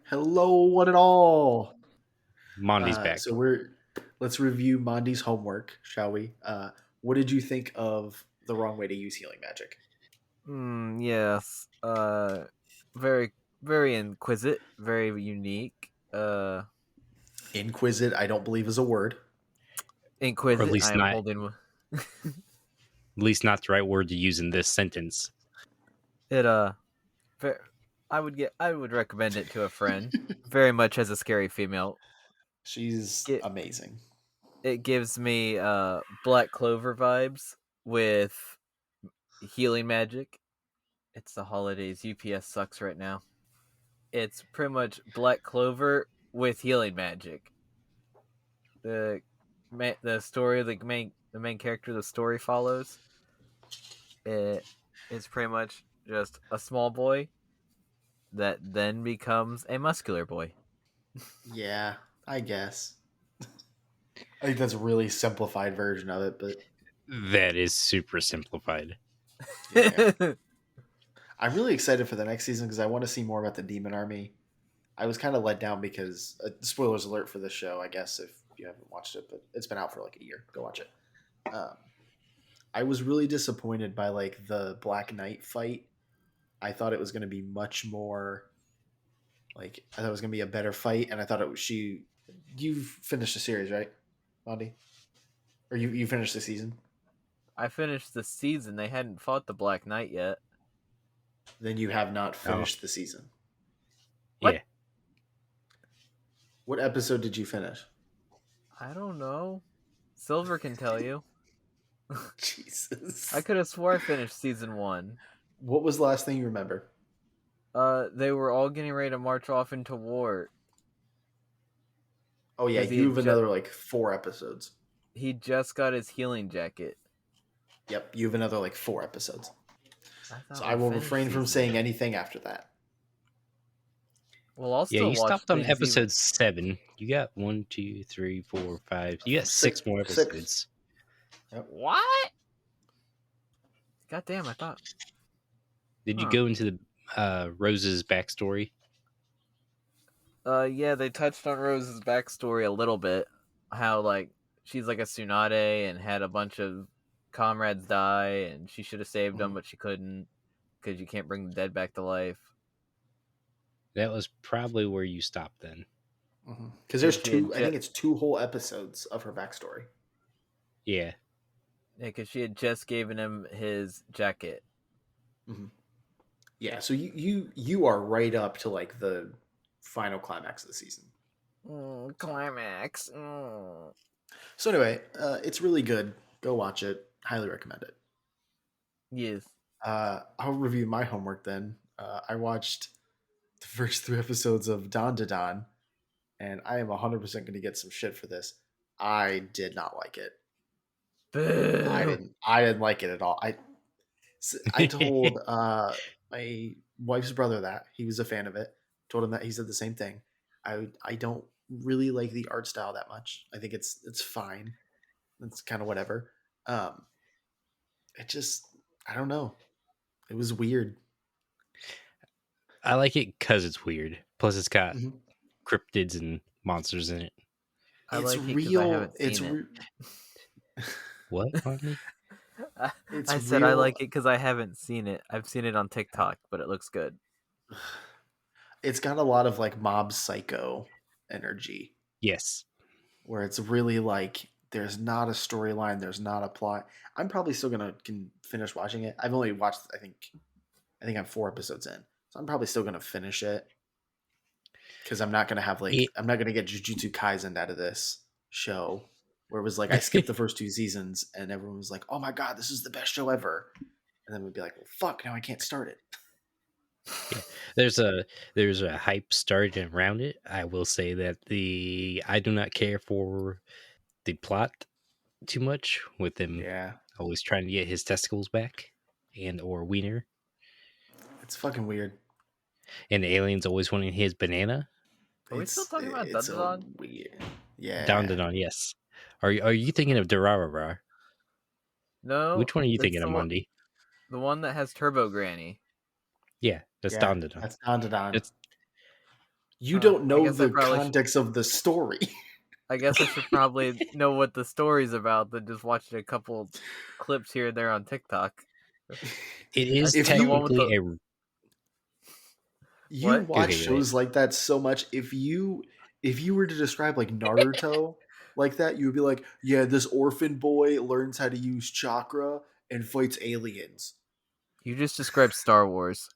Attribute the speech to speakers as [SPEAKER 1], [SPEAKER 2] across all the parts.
[SPEAKER 1] Hello, one and all.
[SPEAKER 2] monDe's back.
[SPEAKER 1] Let's review monDe's homework, shall we? What did you think of the wrong way to use healing magic?
[SPEAKER 3] Yes. Very, very inquisitive, very unique.
[SPEAKER 1] Inquisit, I don't believe is a word.
[SPEAKER 2] Or at
[SPEAKER 3] Inquisitive. I
[SPEAKER 2] least
[SPEAKER 3] am
[SPEAKER 2] not
[SPEAKER 3] holding
[SPEAKER 2] the right word to use in this sentence.
[SPEAKER 3] it. Ver I would recommend it to a friend. Very much as a scary female.
[SPEAKER 1] She's
[SPEAKER 3] It
[SPEAKER 1] amazing.
[SPEAKER 3] it gives me Black Clover vibes with healing magic. It's the holidays. UPS sucks right now. It's pretty much Black Clover with healing magic. The the story the main character the story follows it is pretty much just a small boy that then becomes a muscular boy.
[SPEAKER 1] Yeah, I guess. I think that's a really simplified version of it, but
[SPEAKER 2] That is super simplified.
[SPEAKER 1] yeah. I'm really excited for the next season because I want to see more about the demon army. I was kind of let down because spoilers alert for this show, I guess, if you haven't watched it, but it's been out for like a year. Go watch it. Um, I was really disappointed by like the Black Knight fight. I thought it was going to be much more like I thought it was going to be a better fight, and I thought it was she. You've finished the series, right, monDe? Or you finished the season?
[SPEAKER 3] I finished the season. They hadn't fought the Black Knight yet.
[SPEAKER 1] Then you have not
[SPEAKER 2] Oh,
[SPEAKER 1] finished the season.
[SPEAKER 3] What?
[SPEAKER 2] yeah.
[SPEAKER 1] What episode did you finish?
[SPEAKER 3] I don't know. Silver can tell you. I
[SPEAKER 1] Jesus.
[SPEAKER 3] could have swore I finished season 1.
[SPEAKER 1] What was the last thing you remember?
[SPEAKER 3] They were all getting ready to march off into war
[SPEAKER 1] Oh yeah,
[SPEAKER 3] because
[SPEAKER 1] you have another like 4 episodes.
[SPEAKER 3] he just got his healing jacket.
[SPEAKER 1] Yep, you have another like 4 episodes.
[SPEAKER 3] I
[SPEAKER 1] So
[SPEAKER 3] thought
[SPEAKER 1] I
[SPEAKER 3] we
[SPEAKER 1] will
[SPEAKER 3] finished
[SPEAKER 1] refrain from
[SPEAKER 3] season.
[SPEAKER 1] saying anything after that.
[SPEAKER 3] Well, I'll
[SPEAKER 2] Yeah,
[SPEAKER 3] still
[SPEAKER 2] you
[SPEAKER 3] watch
[SPEAKER 2] stopped on
[SPEAKER 3] things even.
[SPEAKER 2] episode 7. You got 1, 2, 3, 4, 5. You got
[SPEAKER 1] Six,
[SPEAKER 2] 6 more
[SPEAKER 1] six.
[SPEAKER 2] episodes.
[SPEAKER 1] Yep.
[SPEAKER 3] What? God damn! I thought.
[SPEAKER 2] Did you
[SPEAKER 3] Huh.
[SPEAKER 2] go into the Rose's backstory?
[SPEAKER 3] Yeah, they touched on Rose's backstory a little bit. How like she's like a Tsunade and had a bunch of comrades die, and she should have saved them,
[SPEAKER 1] Mhm.
[SPEAKER 3] but she couldn't because you can't bring the dead back to life.
[SPEAKER 2] That was probably where you stopped then.
[SPEAKER 1] Because
[SPEAKER 3] Because
[SPEAKER 1] there's
[SPEAKER 3] she had
[SPEAKER 1] two. I think it's 2 whole episodes of her backstory.
[SPEAKER 2] Yeah.
[SPEAKER 3] she had just given him his jacket.
[SPEAKER 1] Mhm. Yeah, so you are right up to like the final climax of the season.
[SPEAKER 3] Climax.
[SPEAKER 1] So anyway, it's really good. Go watch it. Highly recommend it.
[SPEAKER 3] Yes.
[SPEAKER 1] I'll review my homework then. I watched the first 3 episodes of Don to Don, and I am 100% going to get some shit for this. I did not like it. I
[SPEAKER 3] Boo.
[SPEAKER 1] didn't. I didn't like it at all. I told my wife's brother that he was a fan of it. Told him that he said the same thing. I don't really like the art style that much. I think it's fine. It's kind of whatever. Um, it just I don't know. It was weird.
[SPEAKER 2] I like it because it's weird. Plus, it's got
[SPEAKER 1] Mhm.
[SPEAKER 2] cryptids and monsters in it.
[SPEAKER 3] I
[SPEAKER 1] It's
[SPEAKER 3] like it because I
[SPEAKER 1] real.
[SPEAKER 3] haven't seen it.
[SPEAKER 2] What, monDe?
[SPEAKER 1] It's
[SPEAKER 3] I said I
[SPEAKER 1] real.
[SPEAKER 3] like it because I haven't seen it. I've seen it on TikTok, but it looks good.
[SPEAKER 1] It's got a lot of like Mob Psycho energy,
[SPEAKER 2] Yes.
[SPEAKER 1] where it's really like there's not a storyline, there's not a plot. I'm probably still gonna can finish watching it. I've only watched I think I'm 4 episodes in, so I'm probably still gonna finish it because I'm not gonna have
[SPEAKER 2] It,
[SPEAKER 1] like I'm not gonna get Jujutsu Kaisen out of this show, where it was like I skipped the first 2 seasons and everyone was like, "Oh my god, this is the best show ever," and then we'd be like, "Well, fuck, now I can't start it."
[SPEAKER 2] yeah, there's a hype started around it. I will say that the I do not care for the plot too much with him
[SPEAKER 1] Yeah,
[SPEAKER 2] always trying to get his testicles back and or wiener,
[SPEAKER 1] it's fucking weird.
[SPEAKER 2] and the aliens always wanting his banana.
[SPEAKER 3] Are we still talking about
[SPEAKER 1] It's a
[SPEAKER 3] Dundadon?
[SPEAKER 1] weird.
[SPEAKER 2] Down
[SPEAKER 1] Yeah.
[SPEAKER 2] to on, yes. Are you thinking of Durarara?
[SPEAKER 3] No,
[SPEAKER 2] Which one are you
[SPEAKER 3] that's
[SPEAKER 2] thinking of, monDe?
[SPEAKER 3] the one that has Turbo Granny.
[SPEAKER 2] Yeah, that's
[SPEAKER 1] Yeah,
[SPEAKER 2] Down to.
[SPEAKER 1] that's Don to Don.
[SPEAKER 2] It's
[SPEAKER 1] You don't
[SPEAKER 3] I
[SPEAKER 1] know
[SPEAKER 3] guess I
[SPEAKER 1] the
[SPEAKER 3] probably
[SPEAKER 1] context of the story.
[SPEAKER 3] I guess I should probably know what the story's about than just watching a couple clips here and there on TikTok.
[SPEAKER 2] It
[SPEAKER 3] I
[SPEAKER 2] is
[SPEAKER 1] If
[SPEAKER 3] seen the one with
[SPEAKER 2] technically
[SPEAKER 3] the
[SPEAKER 2] a
[SPEAKER 1] you
[SPEAKER 3] what?
[SPEAKER 1] watch
[SPEAKER 2] okay. Go ahead.
[SPEAKER 1] shows like that so much, if you were to describe like Naruto like that, you would be like, yeah, this orphan boy learns how to use chakra and fights aliens.
[SPEAKER 3] You just described Star Wars.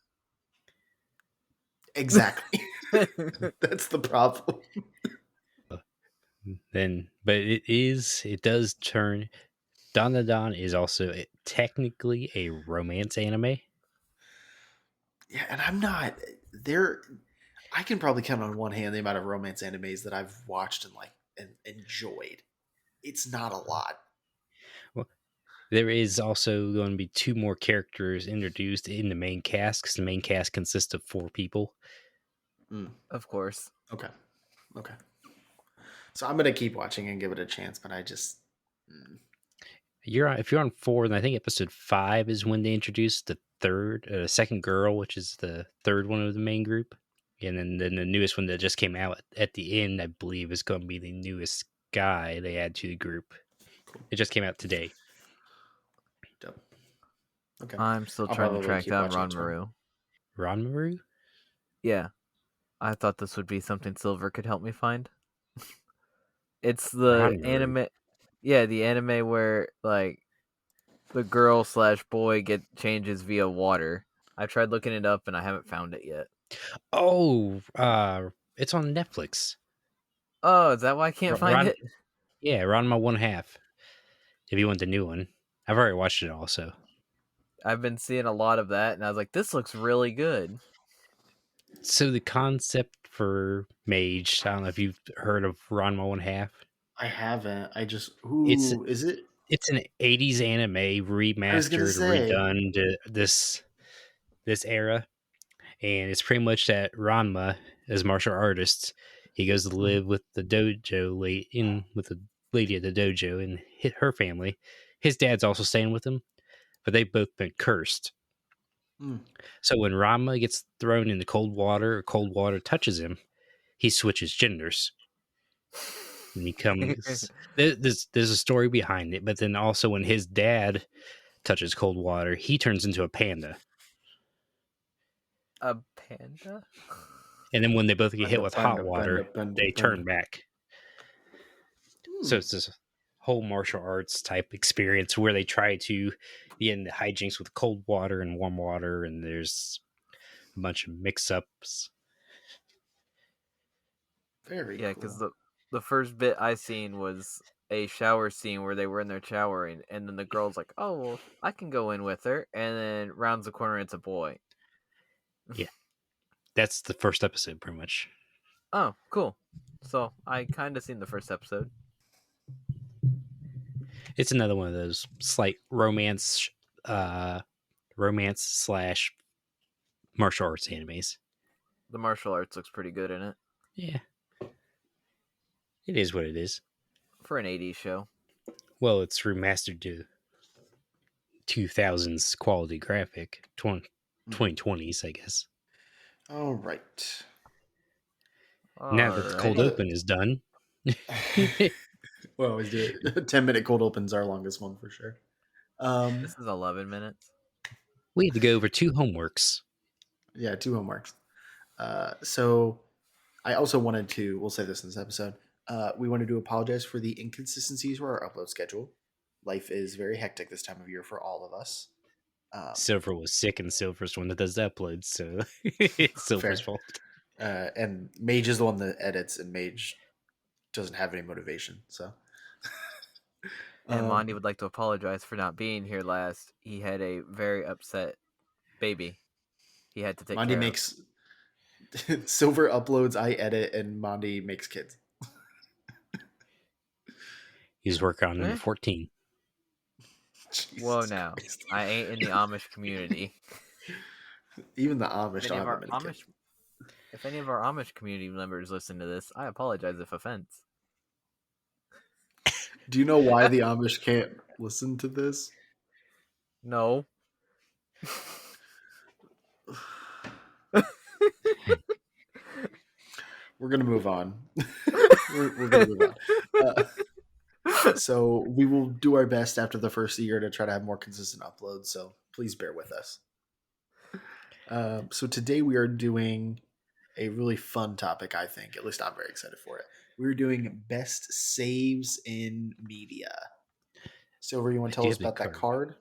[SPEAKER 1] Exactly. That's the problem.
[SPEAKER 2] Then, but it does turn. Don is also technically a romance anime.
[SPEAKER 1] Yeah, and I'm not there. I can probably count on one hand the amount of romance animes that I've watched and enjoyed. It's not a lot.
[SPEAKER 2] Well, there is also going to be 2 more characters introduced in the main cast because the main cast consists of 4 people.
[SPEAKER 1] Mm,
[SPEAKER 3] Of course.
[SPEAKER 1] okay, okay. So I'm gonna keep watching and give it a chance, but I just
[SPEAKER 2] If you're on 4, then I think episode 5 is when they introduced the second girl, which is the third one of the main group, and then the newest one that just came out at the end, I believe, is going to be the newest guy they add to the group.
[SPEAKER 1] cool.
[SPEAKER 2] It just came out today.
[SPEAKER 1] Dope. Okay,
[SPEAKER 3] I'm still
[SPEAKER 1] I'll
[SPEAKER 3] trying to
[SPEAKER 1] probably
[SPEAKER 3] track
[SPEAKER 1] keep
[SPEAKER 3] down
[SPEAKER 1] watching as well.
[SPEAKER 3] Ranmaru.
[SPEAKER 2] Ranmaru?
[SPEAKER 3] Yeah, I thought this would be something Silver could help me find. It's the
[SPEAKER 2] Ranmaru.
[SPEAKER 3] anime. Yeah, the anime where like the girl / boy get changes via water. I tried looking it up and I haven't found it yet.
[SPEAKER 2] Oh, it's on Netflix.
[SPEAKER 3] Oh, is that why I can't find
[SPEAKER 2] Ron,
[SPEAKER 3] it?
[SPEAKER 2] yeah, Ranma 1/2. If you want the new one, I've already watched it also.
[SPEAKER 3] I've been seeing a lot of that, and I was like, this looks really good.
[SPEAKER 2] So the concept for Mage, I don't know if you've heard of Ranma 1/2.
[SPEAKER 1] I haven't. I just
[SPEAKER 2] It's
[SPEAKER 1] who is it?
[SPEAKER 2] it's an 80s anime
[SPEAKER 1] I was gonna
[SPEAKER 2] remastered,
[SPEAKER 1] say.
[SPEAKER 2] redone to this era, and it's pretty much that Ranma as martial artist, he goes to
[SPEAKER 1] Mhm.
[SPEAKER 2] live with the dojo with the lady at the dojo and her family. His dad's also staying with him, but they've both been cursed.
[SPEAKER 1] Mm.
[SPEAKER 2] So when Ranma gets thrown into cold water or cold water touches him, he switches genders and becomes there's a story behind it, but then also when his dad touches cold water, he turns into a panda.
[SPEAKER 3] A panda?
[SPEAKER 2] And then when they both get hit
[SPEAKER 1] Panda,
[SPEAKER 2] with hot
[SPEAKER 1] panda, panda,
[SPEAKER 2] water,
[SPEAKER 1] panda,
[SPEAKER 2] they
[SPEAKER 1] panda.
[SPEAKER 2] turn back. So
[SPEAKER 1] Hmm.
[SPEAKER 2] it's this whole martial arts type experience where they try to be in the hijinks with cold water and warm water, and there's a bunch of mix-ups.
[SPEAKER 1] Very
[SPEAKER 3] Yeah, because
[SPEAKER 1] cool.
[SPEAKER 3] the first bit I seen was a shower scene where they were in there showering, and then the girl's like, "Oh, well, I can go in with her," and then rounds the corner, and it's a boy.
[SPEAKER 2] Yeah, that's the first episode, pretty much.
[SPEAKER 3] Oh, cool. So I kind of seen the first episode.
[SPEAKER 2] It's another one of those slight romance slash martial arts animes.
[SPEAKER 3] The martial arts looks pretty good in it
[SPEAKER 2] Yeah, it is what it is.
[SPEAKER 3] for an '80s show.
[SPEAKER 2] Well, it's remastered to 2000s quality graphic, 2020s, I guess.
[SPEAKER 1] All right.
[SPEAKER 2] Now that the cold
[SPEAKER 1] I'm
[SPEAKER 3] Alrighty,
[SPEAKER 2] open is done,
[SPEAKER 1] gonna. We always do it. 10-minute cold opens our longest one for sure.
[SPEAKER 3] this is 11 minutes.
[SPEAKER 2] we had to go over 2 homeworks.
[SPEAKER 1] Yeah, 2 homeworks. So I also wanted to. We'll say this in this episode. We wanted to apologize for the inconsistencies for our upload schedule. Life is very hectic this time of year for all of us.
[SPEAKER 2] Silver was sick, and Silver's the one that does the uploads, so it's Silver's
[SPEAKER 1] Fair.
[SPEAKER 2] fault.
[SPEAKER 1] And Mage is the one that edits, and Mage doesn't have any motivation. So,
[SPEAKER 3] And
[SPEAKER 1] um,
[SPEAKER 3] monDe would like to apologize for not being here last. He had a very upset baby he had to take
[SPEAKER 1] monDe
[SPEAKER 3] care of.
[SPEAKER 1] makes Silver uploads, I edit, and monDe makes kids.
[SPEAKER 2] He's working on number
[SPEAKER 3] Eh?
[SPEAKER 2] 14.
[SPEAKER 3] Whoa,
[SPEAKER 1] Jesus
[SPEAKER 3] now
[SPEAKER 1] Christ.
[SPEAKER 3] I ain't in the Amish community.
[SPEAKER 1] Even the
[SPEAKER 3] If
[SPEAKER 1] Amish
[SPEAKER 3] any
[SPEAKER 1] don't
[SPEAKER 3] of
[SPEAKER 1] have that
[SPEAKER 3] our
[SPEAKER 1] many
[SPEAKER 3] Amish,
[SPEAKER 1] kids.
[SPEAKER 3] if any of our Amish community members listen to this, I apologize if offense.
[SPEAKER 1] Do you know why the Amish can't listen to this?
[SPEAKER 3] No,
[SPEAKER 1] we're gonna move on. We're gonna move on. So we will do our best after the first year to try to have more consistent uploads. So please bear with us. So today we are doing a really fun topic. I think, at least I'm very excited for it. We're doing best saves in media. Silver, you want to
[SPEAKER 2] Do
[SPEAKER 1] tell
[SPEAKER 2] you
[SPEAKER 1] us
[SPEAKER 2] have the
[SPEAKER 1] about that card?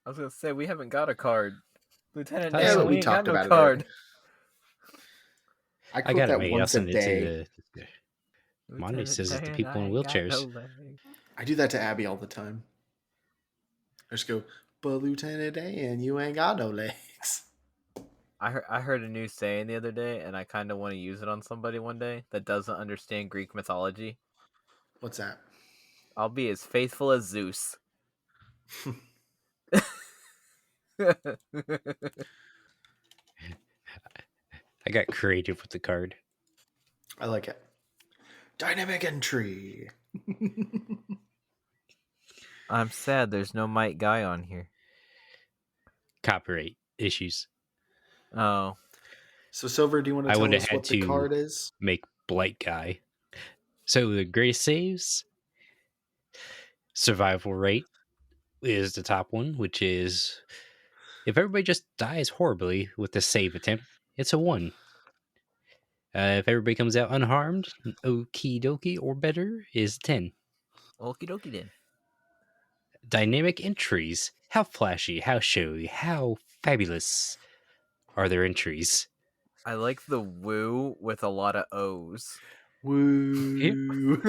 [SPEAKER 3] I was gonna say we haven't got a card, Lieutenant
[SPEAKER 2] Thought
[SPEAKER 1] Yeah, but
[SPEAKER 3] Dan.
[SPEAKER 2] so.
[SPEAKER 3] We
[SPEAKER 1] we
[SPEAKER 3] ain't got
[SPEAKER 1] talked
[SPEAKER 3] no
[SPEAKER 1] about it earlier.
[SPEAKER 3] card.
[SPEAKER 1] I
[SPEAKER 2] I
[SPEAKER 1] quote
[SPEAKER 2] got it
[SPEAKER 1] that
[SPEAKER 2] made. I'll
[SPEAKER 1] once a
[SPEAKER 2] send it to
[SPEAKER 1] day.
[SPEAKER 2] the monDe
[SPEAKER 3] Lieutenant
[SPEAKER 2] says it to
[SPEAKER 3] Dan,
[SPEAKER 2] people
[SPEAKER 3] I
[SPEAKER 2] in
[SPEAKER 3] ain't got no
[SPEAKER 2] wheelchairs.
[SPEAKER 3] legs.
[SPEAKER 1] I do that to Abby all the time. I just go, but Lieutenant Dan, you ain't got no legs.
[SPEAKER 3] I heard a new saying the other day, and I kind of want to use it on somebody one day that doesn't understand Greek mythology.
[SPEAKER 1] What's that?
[SPEAKER 3] I'll be as faithful as Zeus.
[SPEAKER 2] I got creative with the card.
[SPEAKER 1] I like it. Dynamic entry.
[SPEAKER 3] I'm sad there's no Mike Guy on here.
[SPEAKER 2] Copyright issues.
[SPEAKER 3] Oh,
[SPEAKER 1] So, Silver, do you want to
[SPEAKER 2] I would
[SPEAKER 1] tell
[SPEAKER 2] have
[SPEAKER 1] us
[SPEAKER 2] had
[SPEAKER 1] what the
[SPEAKER 2] to
[SPEAKER 1] card is?
[SPEAKER 2] make Blight Guy. So the greatest saves, survival rate is the top one, which is if everybody just dies horribly with the save attempt, it's a 1. If everybody comes out unharmed, okie dokie or better is 10.
[SPEAKER 3] okie dokie then.
[SPEAKER 2] Dynamic entries. How flashy, how showy, how fabulous are their entries?
[SPEAKER 3] I like the woo with a lot of O's.
[SPEAKER 2] Yep.
[SPEAKER 1] Woo.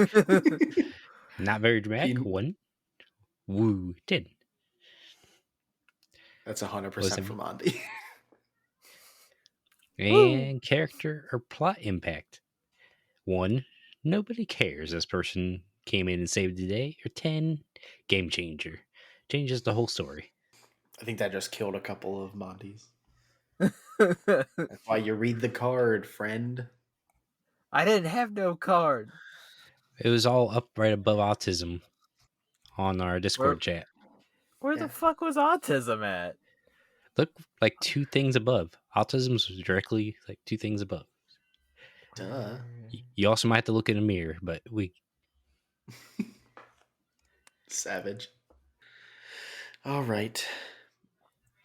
[SPEAKER 2] Not very dramatic. 1. Woo. 10.
[SPEAKER 1] That's
[SPEAKER 2] What does
[SPEAKER 1] 100%
[SPEAKER 2] that
[SPEAKER 1] for
[SPEAKER 2] mean?
[SPEAKER 1] monDe.
[SPEAKER 2] And character or plot impact. 1. Nobody cares this person came in and saved the day. Or 10. Game changer. Changes the whole story.
[SPEAKER 1] I think that just killed a couple of monDes. That's why you read the card, friend.
[SPEAKER 3] I didn't have no card.
[SPEAKER 2] It was all up right above autism on our Discord chat.
[SPEAKER 3] Where
[SPEAKER 1] Yeah.
[SPEAKER 3] the fuck was autism at?
[SPEAKER 2] Look like 2 things above. Autism's directly like 2 things above.
[SPEAKER 1] Duh.
[SPEAKER 2] You also might have to look in a mirror, but we
[SPEAKER 1] Savage. All right.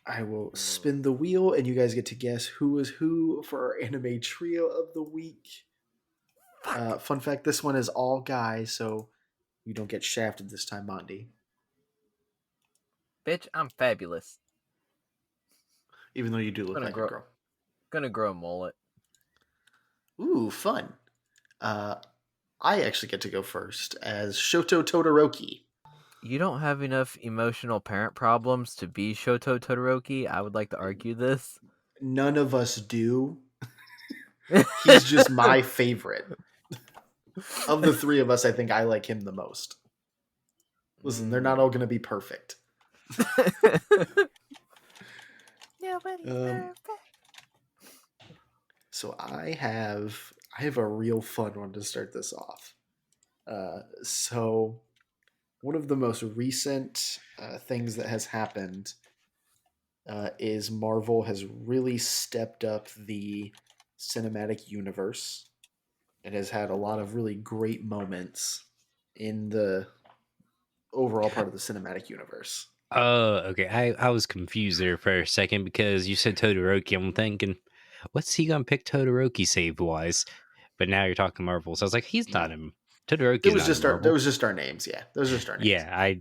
[SPEAKER 1] I will spin the wheel, and you guys get to guess who is who for our anime trio of the week. Fun fact: this one is all guys, so you don't get shafted this time, monDe.
[SPEAKER 3] Bitch, I'm fabulous.
[SPEAKER 1] Even though you do look
[SPEAKER 3] Gonna
[SPEAKER 1] like
[SPEAKER 3] grow-
[SPEAKER 1] a girl.
[SPEAKER 3] Gonna grow a mullet.
[SPEAKER 1] Ooh, fun. I actually get to go first as Shoto Todoroki.
[SPEAKER 3] You don't have enough emotional parent problems to be Shoto Todoroki. I would like to argue this.
[SPEAKER 1] None of us do. He's just my favorite. Of the three of us, I think I like him the most. Listen, they're not all going to be perfect.
[SPEAKER 3] Nobody's perfect.
[SPEAKER 1] So I have a real fun one to start this off. So one of the most recent things that has happened is Marvel has really stepped up the cinematic universe. It has had a lot of really great moments in the overall part of the cinematic universe.
[SPEAKER 2] okay. I was confused there for a second because you said Todoroki. I'm thinking, what's he gonna pick Todoroki save wise? But now you're talking Marvel, so I was like, he's not in Todoroki's not in
[SPEAKER 1] There
[SPEAKER 2] Marvel.
[SPEAKER 1] was just our names, yeah. Those are just our names.
[SPEAKER 2] Yeah,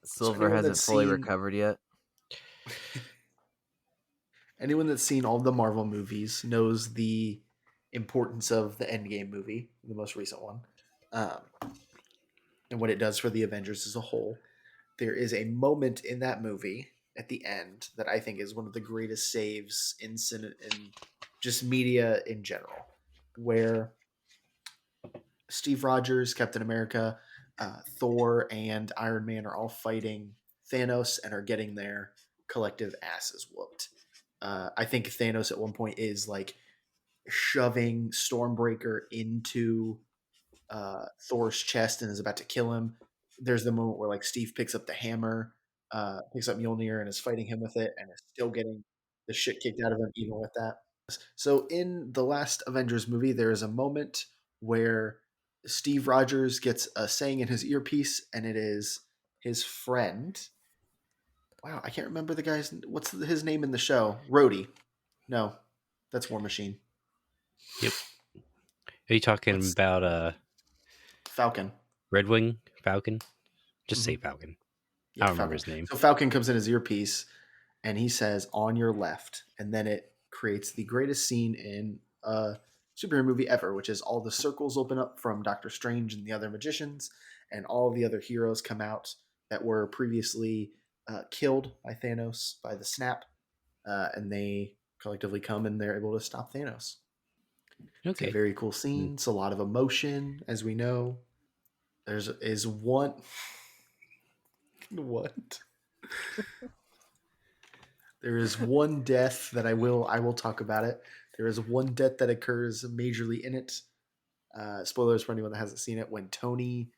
[SPEAKER 3] Silver hasn't fully recovered yet.
[SPEAKER 1] Anyone that's seen all the Marvel movies knows the importance of the Endgame movie, the most recent one, and what it does for the Avengers as a whole. There is a moment in that movie at the end that I think is one of the greatest saves in just media in general, where Steve Rogers, Captain America, Thor, and Iron Man are all fighting Thanos and are getting their collective asses whooped. I think Thanos at one point is like shoving Stormbreaker into Thor's chest and is about to kill him. There's the moment where like Steve picks up the hammer, picks up Mjolnir and is fighting him with it, and is still getting the shit kicked out of him even with that. So in the last Avengers movie, there is a moment where Steve Rogers gets a saying in his earpiece, and it is his friend. Wow, I can't remember the guy's. What's his name in the show? Rhodey. No, that's War Machine.
[SPEAKER 2] Yep. Are you talking
[SPEAKER 1] What's
[SPEAKER 2] about
[SPEAKER 1] Falcon?
[SPEAKER 2] Red Wing Falcon? Just say
[SPEAKER 1] Hmm.
[SPEAKER 2] Falcon. I
[SPEAKER 1] Yeah,
[SPEAKER 2] don't remember
[SPEAKER 1] Falcon.
[SPEAKER 2] his name.
[SPEAKER 1] So Falcon comes in his earpiece, and he says "on your left," and then it creates the greatest scene in a superhero movie ever, which is all the circles open up from Doctor Strange and the other magicians, and all the other heroes come out that were previously killed by Thanos by the snap, and they collectively come and they're able to stop Thanos. It's a
[SPEAKER 2] Okay.
[SPEAKER 1] very cool scene. It's a lot of emotion, as we know. There's is one what? There is one death that I will talk about it. There is one death that occurs majorly in it. Spoilers for anyone that hasn't seen it. When Tony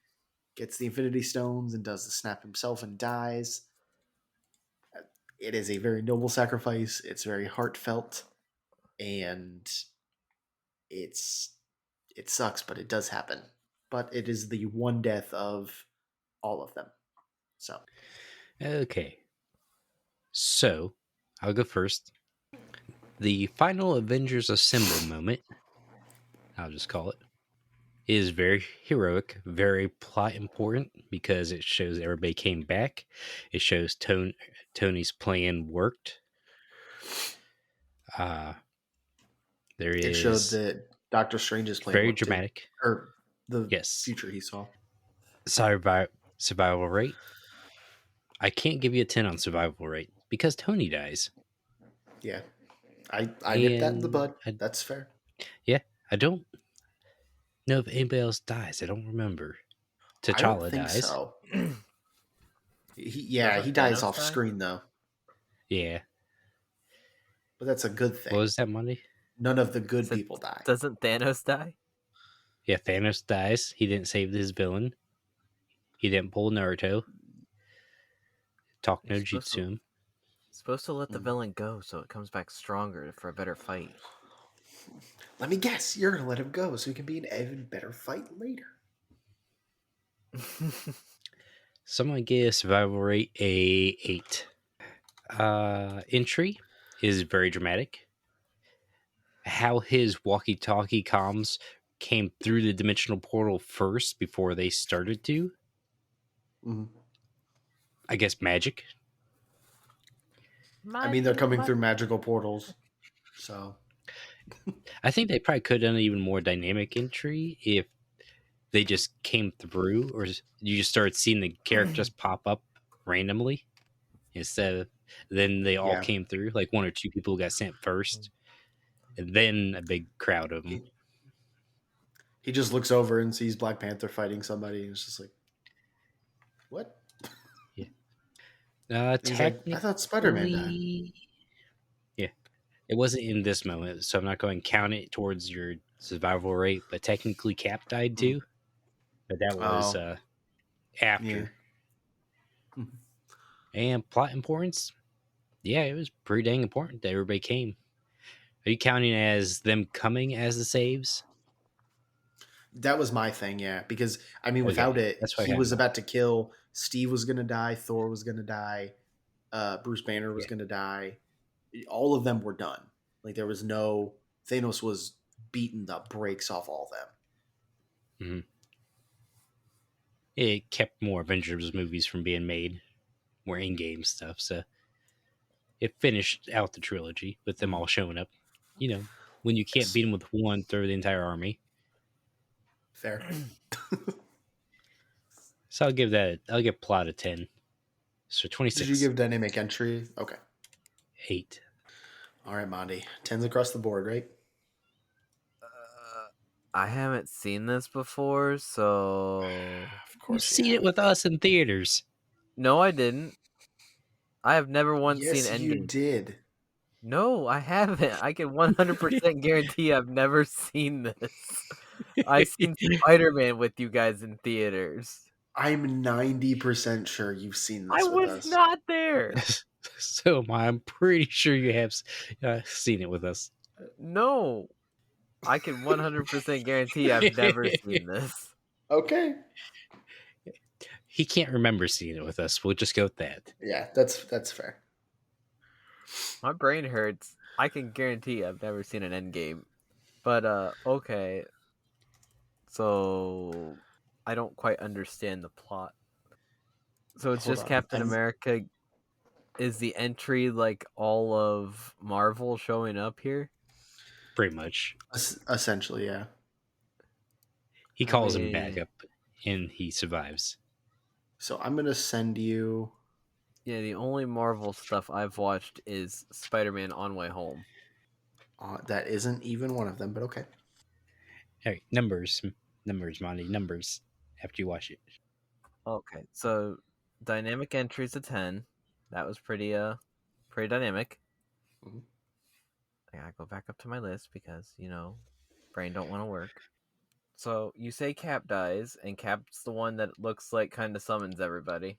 [SPEAKER 1] gets the Infinity Stones and does the snap himself and dies, it is a very noble sacrifice. It's very heartfelt, and it's it sucks, but it does happen. But it is the one death of all of them. So
[SPEAKER 2] Okay. So, I'll go first. The final Avengers Assemble moment, I'll just call it, is very heroic, very plot important because it shows everybody came back. It shows Tony's plan worked. Uh, there
[SPEAKER 1] it showed
[SPEAKER 2] is
[SPEAKER 1] that Doctor Strange's plan
[SPEAKER 2] very
[SPEAKER 1] worked too,
[SPEAKER 2] dramatic.
[SPEAKER 1] or the
[SPEAKER 2] Yes.
[SPEAKER 1] future he saw.
[SPEAKER 2] Survival rate. I can't give you a 10 on survival rate because Tony dies.
[SPEAKER 1] Yeah, I nipped that in the
[SPEAKER 2] And
[SPEAKER 1] bud. That's fair.
[SPEAKER 2] I don't know if anybody else dies. I don't remember.
[SPEAKER 1] I don't
[SPEAKER 2] T'Challa
[SPEAKER 1] think
[SPEAKER 2] dies.
[SPEAKER 1] so. He
[SPEAKER 3] Doesn't
[SPEAKER 1] dies
[SPEAKER 3] Thanos
[SPEAKER 1] off
[SPEAKER 3] die?
[SPEAKER 1] screen though,
[SPEAKER 2] Yeah.
[SPEAKER 1] but that's a good
[SPEAKER 2] What
[SPEAKER 1] thing.
[SPEAKER 2] was that Monday?
[SPEAKER 1] None of the good
[SPEAKER 3] So
[SPEAKER 1] people die.
[SPEAKER 3] doesn't Thanos die?
[SPEAKER 2] Yeah, Thanos dies. He didn't save his villain. He didn't pull Naruto. Talk
[SPEAKER 3] You're
[SPEAKER 2] no jutsu him.
[SPEAKER 3] supposed to let the
[SPEAKER 1] Mm.
[SPEAKER 3] villain go so it comes back stronger for a better fight.
[SPEAKER 1] Let me guess. You're gonna let him go so he can be an even better fight later.
[SPEAKER 2] So I'm gonna give survival rate a 8. Entry is very dramatic. How his walkie-talkie comms came through the dimensional portal first before they started to.
[SPEAKER 1] Mm.
[SPEAKER 2] I guess magic.
[SPEAKER 1] I mean, they're coming through magical portals, so
[SPEAKER 2] I think they probably could have done an even more dynamic entry if they just came through, or you just started seeing the characters pop up randomly instead of then they all
[SPEAKER 1] yeah.
[SPEAKER 2] came through. Like one or two people got sent first, and then a big crowd of them.
[SPEAKER 1] He just looks over and sees Black Panther fighting somebody, and it's just like, what?
[SPEAKER 2] Yeah.
[SPEAKER 1] And he's like, I thought Spider-Man died.
[SPEAKER 2] Technically, yeah, it wasn't in this moment, so I'm not going to count it towards your survival rate. But technically, Cap died
[SPEAKER 1] Mm.
[SPEAKER 2] too, but that was
[SPEAKER 1] Oh, yeah.
[SPEAKER 2] after. And plot importance, yeah, it was pretty dang important that everybody came. Are you counting as them coming as the saves?
[SPEAKER 1] That was my thing, yeah. Because I mean,
[SPEAKER 2] Okay,
[SPEAKER 1] without it,
[SPEAKER 2] that's what I
[SPEAKER 1] he
[SPEAKER 2] have
[SPEAKER 1] was
[SPEAKER 2] now.
[SPEAKER 1] about to kill. Steve was gonna die. Thor was gonna die. Bruce Banner was
[SPEAKER 2] Yeah.
[SPEAKER 1] gonna die. All of them were done. Like there was no Thanos was beating the brakes off all of them.
[SPEAKER 2] Mm-hmm. It kept more Avengers movies from being made, more in-game stuff. So it finished out the trilogy with them all showing up. You know, when you can't
[SPEAKER 1] Yes.
[SPEAKER 2] beat them with one, throw the entire army.
[SPEAKER 1] Fair.
[SPEAKER 2] So I'll give plot a 10. So
[SPEAKER 1] Did you
[SPEAKER 2] 26.
[SPEAKER 1] give dynamic entry? Okay.
[SPEAKER 2] 8.
[SPEAKER 1] All right, monDe. 10s across the board, right?
[SPEAKER 3] I haven't seen this before, so
[SPEAKER 1] Of
[SPEAKER 2] You've
[SPEAKER 1] course you
[SPEAKER 2] seen it
[SPEAKER 1] have.
[SPEAKER 2] with us in theaters.
[SPEAKER 3] no, I didn't. I have never once seen
[SPEAKER 1] Yes, you
[SPEAKER 3] Endgame.
[SPEAKER 1] did.
[SPEAKER 3] No, I haven't. I can 100% guarantee I've never seen this. I seen Spider-Man with you guys in theaters.
[SPEAKER 1] I'm 90% sure you've seen
[SPEAKER 3] I
[SPEAKER 1] this with
[SPEAKER 3] was
[SPEAKER 1] us.
[SPEAKER 3] not there.
[SPEAKER 2] So I'm pretty sure you have seen it with us.
[SPEAKER 3] No, I can 100% guarantee I've never seen this.
[SPEAKER 1] Okay.
[SPEAKER 2] He can't remember seeing it with us. We'll just go with that.
[SPEAKER 1] Yeah, that's fair.
[SPEAKER 3] My brain hurts. I can guarantee I've never seen an Endgame. But okay. So I don't quite understand the plot. So it's
[SPEAKER 1] Hold
[SPEAKER 3] just
[SPEAKER 1] on.
[SPEAKER 3] Captain America. Is the entry like all of Marvel showing up here?
[SPEAKER 2] Pretty much.
[SPEAKER 1] Essentially, yeah.
[SPEAKER 2] He
[SPEAKER 3] I
[SPEAKER 2] calls him back
[SPEAKER 3] mean,
[SPEAKER 2] up and he survives.
[SPEAKER 1] So I'm gonna send you.
[SPEAKER 3] yeah, the only Marvel stuff I've watched is Spider-Man On Way Home.
[SPEAKER 1] That isn't even one of them, but okay.
[SPEAKER 2] All right, numbers, monDe, numbers. After you watch it,
[SPEAKER 3] Okay, so dynamic entries a 10. That was pretty dynamic.
[SPEAKER 1] Mhm.
[SPEAKER 3] I gotta go back up to my list because, brain don't want to work. So you say Cap dies, and Cap's the one that looks like kind of summons everybody.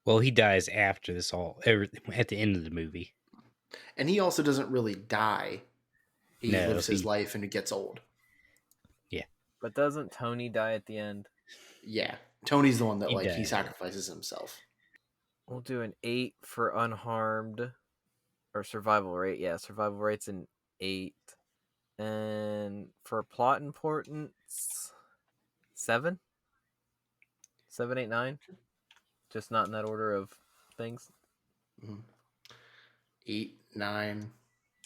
[SPEAKER 2] well, he dies after this all at the end of the movie.
[SPEAKER 1] And he also doesn't really die. He
[SPEAKER 2] No,
[SPEAKER 1] lives his life and it gets old.
[SPEAKER 2] yeah,
[SPEAKER 3] But doesn't Tony die at the end?
[SPEAKER 1] Yeah. Tony's the one that
[SPEAKER 2] he
[SPEAKER 1] he
[SPEAKER 2] died.
[SPEAKER 1] sacrifices himself.
[SPEAKER 3] We'll do an 8 for unharmed or survival rate. Yeah, survival rate's an 8. And for plot importance, 7? 7, 8, 9? Just not in that order of things.
[SPEAKER 1] Mhm. 8, 9.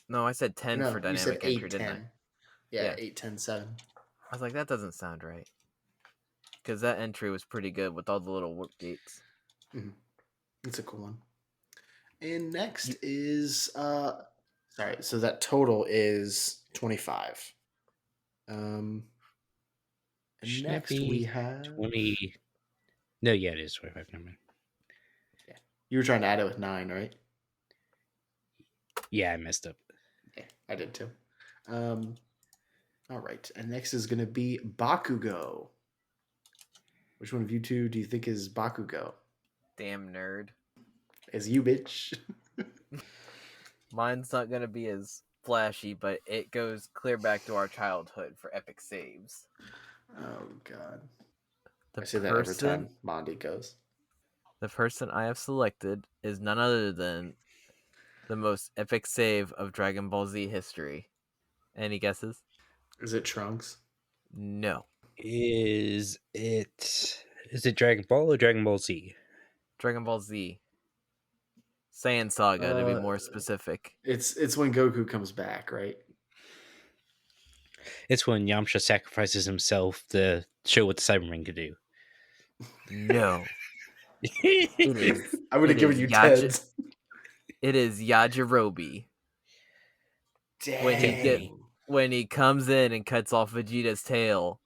[SPEAKER 3] No, I said 10 for
[SPEAKER 1] No, you said
[SPEAKER 3] dynamic entry,
[SPEAKER 1] 8,
[SPEAKER 3] didn't I?
[SPEAKER 1] 10. Yeah,
[SPEAKER 3] Yeah.
[SPEAKER 1] 8, 10, 7.
[SPEAKER 3] I was like, that doesn't sound right. Because that entry was pretty good with all the little warp gates.
[SPEAKER 1] Mm-hmm. It's a cool one. And next is sorry, so that total is 25. And
[SPEAKER 2] Shouldn't it
[SPEAKER 1] next we
[SPEAKER 2] be
[SPEAKER 1] have
[SPEAKER 2] 20? No, yeah, it is 25. Never mind.
[SPEAKER 1] yeah. You were trying to add it with 9, right?
[SPEAKER 2] Yeah, I messed up.
[SPEAKER 1] Yeah, I did too. All right, and next is going to be Bakugo. Which one of you two do you think is Bakugo?
[SPEAKER 3] Damn nerd.
[SPEAKER 1] Is you, bitch?
[SPEAKER 3] Mine's not going to be as flashy, but it goes clear back to our childhood for epic saves.
[SPEAKER 1] Oh God,
[SPEAKER 3] The
[SPEAKER 1] I say that every
[SPEAKER 3] person
[SPEAKER 1] time monDe goes.
[SPEAKER 3] the person I have selected is none other than the most epic save of Dragon Ball Z history. Any guesses?
[SPEAKER 1] Is it Trunks?
[SPEAKER 3] No.
[SPEAKER 2] Is it Dragon Ball or Dragon Ball Z?
[SPEAKER 3] Dragon Ball Z. Saiyan Saga, to be
[SPEAKER 1] Uh,
[SPEAKER 3] more specific.
[SPEAKER 1] it's when Goku comes back, right?
[SPEAKER 2] It's when Yamcha sacrifices himself to show what the Cybermen could do.
[SPEAKER 3] No. It is
[SPEAKER 1] I would have
[SPEAKER 3] it
[SPEAKER 1] given
[SPEAKER 3] is
[SPEAKER 1] you
[SPEAKER 3] Yaji
[SPEAKER 1] tens.
[SPEAKER 3] it is Yajirobe. When he get
[SPEAKER 1] Dang.
[SPEAKER 3] when he comes in and cuts off Vegeta's tail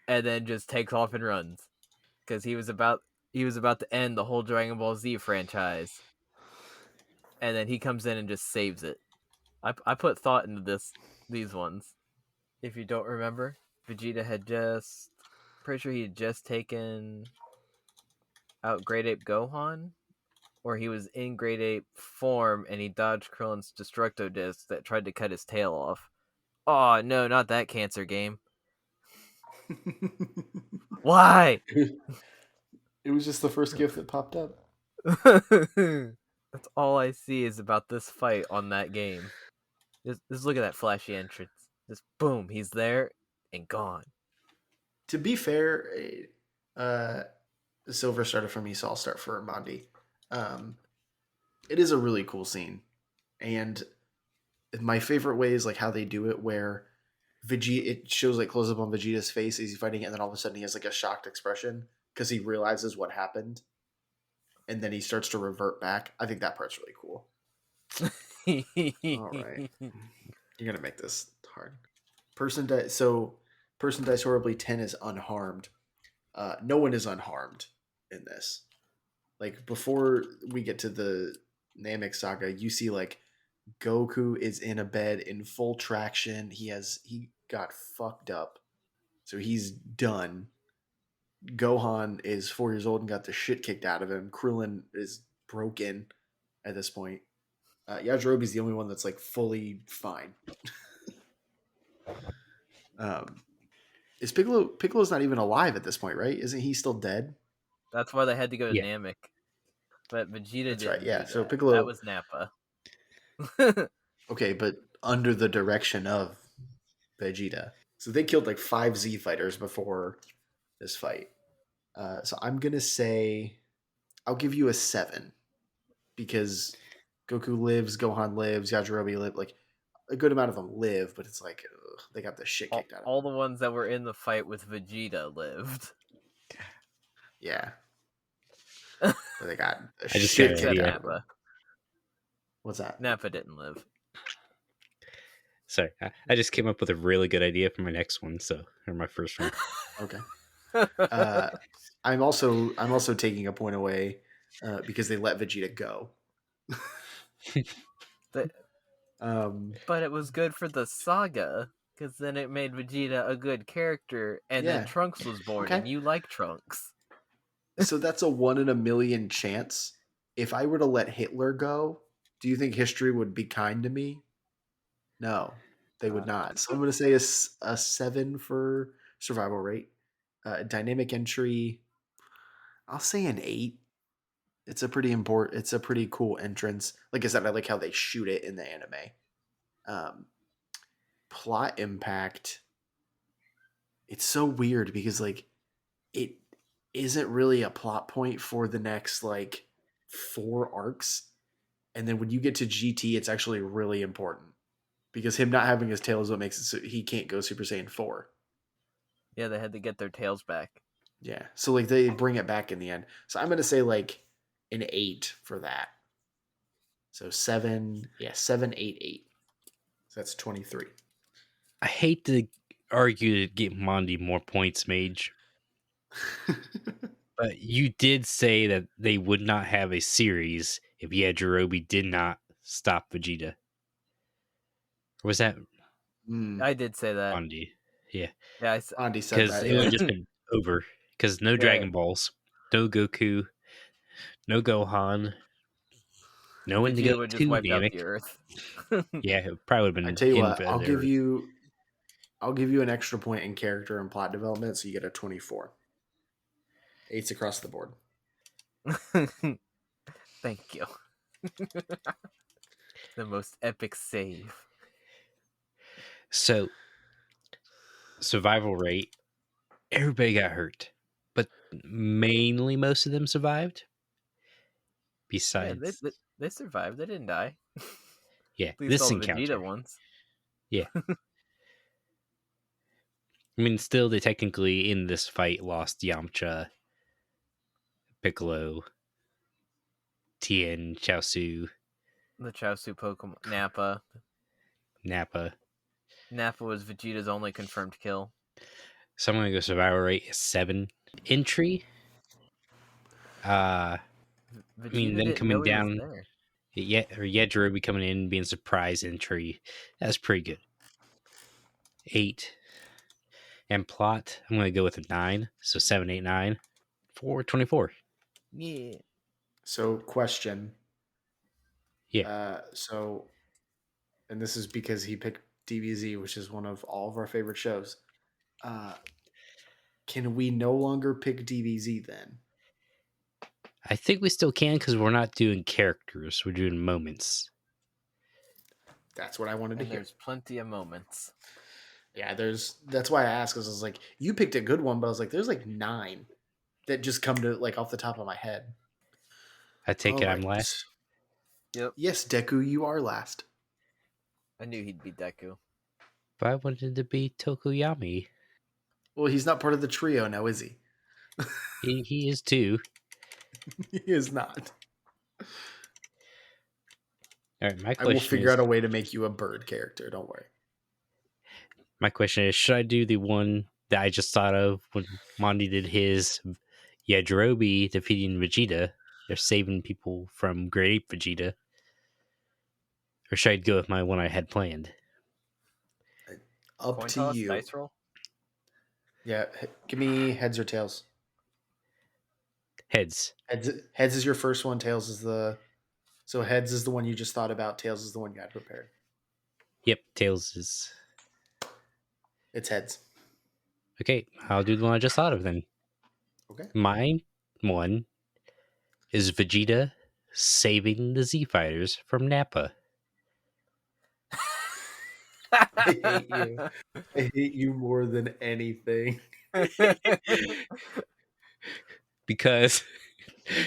[SPEAKER 3] and then just takes off and runs. Because he was about to end the whole Dragon Ball Z franchise. And then he comes in and just saves it. I put thought into these ones. If you don't remember, Vegeta had just pretty sure he had just taken out Great Ape Gohan, or he was in Great Ape form and he dodged Krillin's Destructo Disc that tried to cut his tail off. Oh no, not that cancer game. Why?
[SPEAKER 1] It was just the first gift that popped up.
[SPEAKER 3] That's all I see is about this fight on that game. Just look at that flashy entrance. Just boom, he's there and gone.
[SPEAKER 1] To be fair, uh, Silver started for me, so I'll start for monDe. Um, it is a really cool scene, and my favorite way is like how they do it, where Vegeta it shows like close up on Vegeta's face as he's fighting it, and then all of a sudden he has like a shocked expression because he realizes what happened, and then he starts to revert back. I think that part's really cool. All right, you're gonna make this hard. Person dies horribly. 10 is unharmed. No one is unharmed in this. Like before we get to the Namek saga, you see like Goku is in a bed in full traction. He got fucked up, so he's done. Gohan is 4 years old and got the shit kicked out of him. Krillin is broken at this point. Yajirobe's the only one that's like fully fine. Is Piccolo's not even alive at this point, right? Isn't he still dead?
[SPEAKER 3] That's why they had to go to
[SPEAKER 2] Yeah.
[SPEAKER 3] Namek. But Vegeta
[SPEAKER 1] That's right.
[SPEAKER 3] didn't
[SPEAKER 1] Yeah.
[SPEAKER 3] do
[SPEAKER 1] So
[SPEAKER 3] that. That
[SPEAKER 1] Piccolo.
[SPEAKER 3] was Nappa.
[SPEAKER 1] Okay, but under the direction of Vegeta. So they killed like 5 Z fighters before this fight. So I'm gonna say I'll give you a 7 because Goku lives, Gohan lives, Yajirobe live. Like a good amount of them live, but it's like they got the shit kicked out of
[SPEAKER 3] All
[SPEAKER 1] them.
[SPEAKER 3] the ones that were in the fight with Vegeta lived.
[SPEAKER 1] Yeah, but they got the
[SPEAKER 2] I just got
[SPEAKER 1] shit
[SPEAKER 2] an
[SPEAKER 1] kicked
[SPEAKER 3] Except
[SPEAKER 2] idea.
[SPEAKER 1] out of them.
[SPEAKER 3] Nappa.
[SPEAKER 1] What's that?
[SPEAKER 3] Nappa didn't live.
[SPEAKER 2] Sorry, I just came up with a really good idea for my next one. Or my first one.
[SPEAKER 1] Okay. I'm also taking a point away because they let Vegeta go.
[SPEAKER 3] But it was good for the saga, because then it made Vegeta a good character, and then
[SPEAKER 1] Yeah.
[SPEAKER 3] Trunks was born,
[SPEAKER 1] Okay.
[SPEAKER 3] and you like Trunks.
[SPEAKER 1] So that's a 1 in a million chance. If I were to let Hitler go, do you think history would be kind to me? No, they would not. So I'm going to say a 7 for survival rate. Dynamic entry, I'll say an 8. It's a pretty important. It's a pretty cool entrance. Like I said, I like how they shoot it in the anime. Um, Plot impact. It's so weird because like it isn't really a plot point for the next like 4 arcs, and then when you get to GT, it's actually really important because him not having his tail is what makes it so he can't go Super Saiyan 4.
[SPEAKER 3] Yeah, they had to get their tails back.
[SPEAKER 1] Yeah, so like they bring it back in the end. So I'm gonna say like an 8 for that. So 7, yeah, 7, 8, 8. So that's 23.
[SPEAKER 2] I hate to argue to get monDe more points, Mage, but you did say that they would not have a series if Yajirobe did not stop Vegeta. Or was that
[SPEAKER 3] I did say that.
[SPEAKER 2] monDe? Yeah,
[SPEAKER 3] Yeah,
[SPEAKER 1] Andy said
[SPEAKER 2] because
[SPEAKER 1] that,
[SPEAKER 2] it would
[SPEAKER 1] yeah.
[SPEAKER 2] have just been over. Because no
[SPEAKER 3] Yeah.
[SPEAKER 2] Dragon Balls, no Goku, no Gohan, no Indigo
[SPEAKER 3] Vegeta would just
[SPEAKER 2] 2
[SPEAKER 3] wipe out
[SPEAKER 2] Namek.
[SPEAKER 3] the Earth.
[SPEAKER 2] Yeah, it probably would
[SPEAKER 1] I
[SPEAKER 2] have
[SPEAKER 1] tell you
[SPEAKER 2] been
[SPEAKER 1] what,
[SPEAKER 2] infinite.
[SPEAKER 1] I'll give you an extra point in character and plot development, so you get a 24. 8s across the board.
[SPEAKER 3] Thank you. The most epic save.
[SPEAKER 2] So, survival rate, everybody got hurt, but mainly most of them survived.
[SPEAKER 3] Yeah,
[SPEAKER 2] Besides,
[SPEAKER 3] they survived. They didn't die.
[SPEAKER 2] yeah,
[SPEAKER 3] At least
[SPEAKER 2] this
[SPEAKER 3] all the Vegeta
[SPEAKER 2] encounter.
[SPEAKER 3] ones.
[SPEAKER 2] Yeah. I mean, still, they technically in this fight lost Yamcha, Piccolo, Tien, Chaozu,
[SPEAKER 3] The Chaozu Pokemon. Nappa.
[SPEAKER 2] Nappa.
[SPEAKER 3] Nappa was Vegeta's only confirmed kill.
[SPEAKER 2] So I'm gonna go survival rate is 7. Entry. I mean,
[SPEAKER 3] Vegeta
[SPEAKER 2] them
[SPEAKER 3] didn't know
[SPEAKER 2] coming
[SPEAKER 3] he was
[SPEAKER 2] down,
[SPEAKER 3] there.
[SPEAKER 2] Yajirobe coming in, being surprise entry. That's pretty good. 8. And plot, I'm gonna go with a 9. So 7, 8, 9 for 24.
[SPEAKER 3] Yeah.
[SPEAKER 1] So, question.
[SPEAKER 2] Yeah.
[SPEAKER 1] So, and this is because he picked DBZ, which is one of all of our favorite shows. Can we no longer pick DBZ then?
[SPEAKER 2] I think we still can because we're not doing characters, we're doing moments.
[SPEAKER 1] That's what I wanted to
[SPEAKER 3] And
[SPEAKER 1] hear.
[SPEAKER 3] there's plenty of moments.
[SPEAKER 1] Yeah, that's why I asked, because I was like, you picked a good one, but I was like, there's like 9 that just come to like off the top of my head.
[SPEAKER 2] I take
[SPEAKER 1] All
[SPEAKER 2] it
[SPEAKER 1] right.
[SPEAKER 2] I'm last.
[SPEAKER 3] Yep.
[SPEAKER 1] Yes, Deku, you are last.
[SPEAKER 3] I knew he'd be Deku.
[SPEAKER 2] But I wanted to be Tokoyami.
[SPEAKER 1] Well, he's not part of the trio now, is he?
[SPEAKER 2] He is too.
[SPEAKER 1] He is not.
[SPEAKER 2] All right, my
[SPEAKER 1] I will
[SPEAKER 2] question
[SPEAKER 1] figure
[SPEAKER 2] is
[SPEAKER 1] out a way to make you a bird character. Don't worry.
[SPEAKER 2] should I do the one that I just thought of when monDe did his Yajirobe defeating Vegeta? They're saving people from Great Ape Vegeta. Or should I go with my one I had planned?
[SPEAKER 1] Up
[SPEAKER 3] Coin
[SPEAKER 1] to
[SPEAKER 3] toss,
[SPEAKER 1] you.
[SPEAKER 3] dice roll.
[SPEAKER 1] Yeah, give me heads or tails.
[SPEAKER 2] Heads.
[SPEAKER 1] Heads is your first one. Tails is the So heads is the one you just thought about. Tails is the one you had prepared.
[SPEAKER 2] Yep, Tails is
[SPEAKER 1] It's heads.
[SPEAKER 2] okay. I'll do the one I just thought of then.
[SPEAKER 1] Okay.
[SPEAKER 2] My one is Vegeta saving the Z Fighters from Nappa.
[SPEAKER 1] I hate you. I hate you more than anything.
[SPEAKER 2] Because,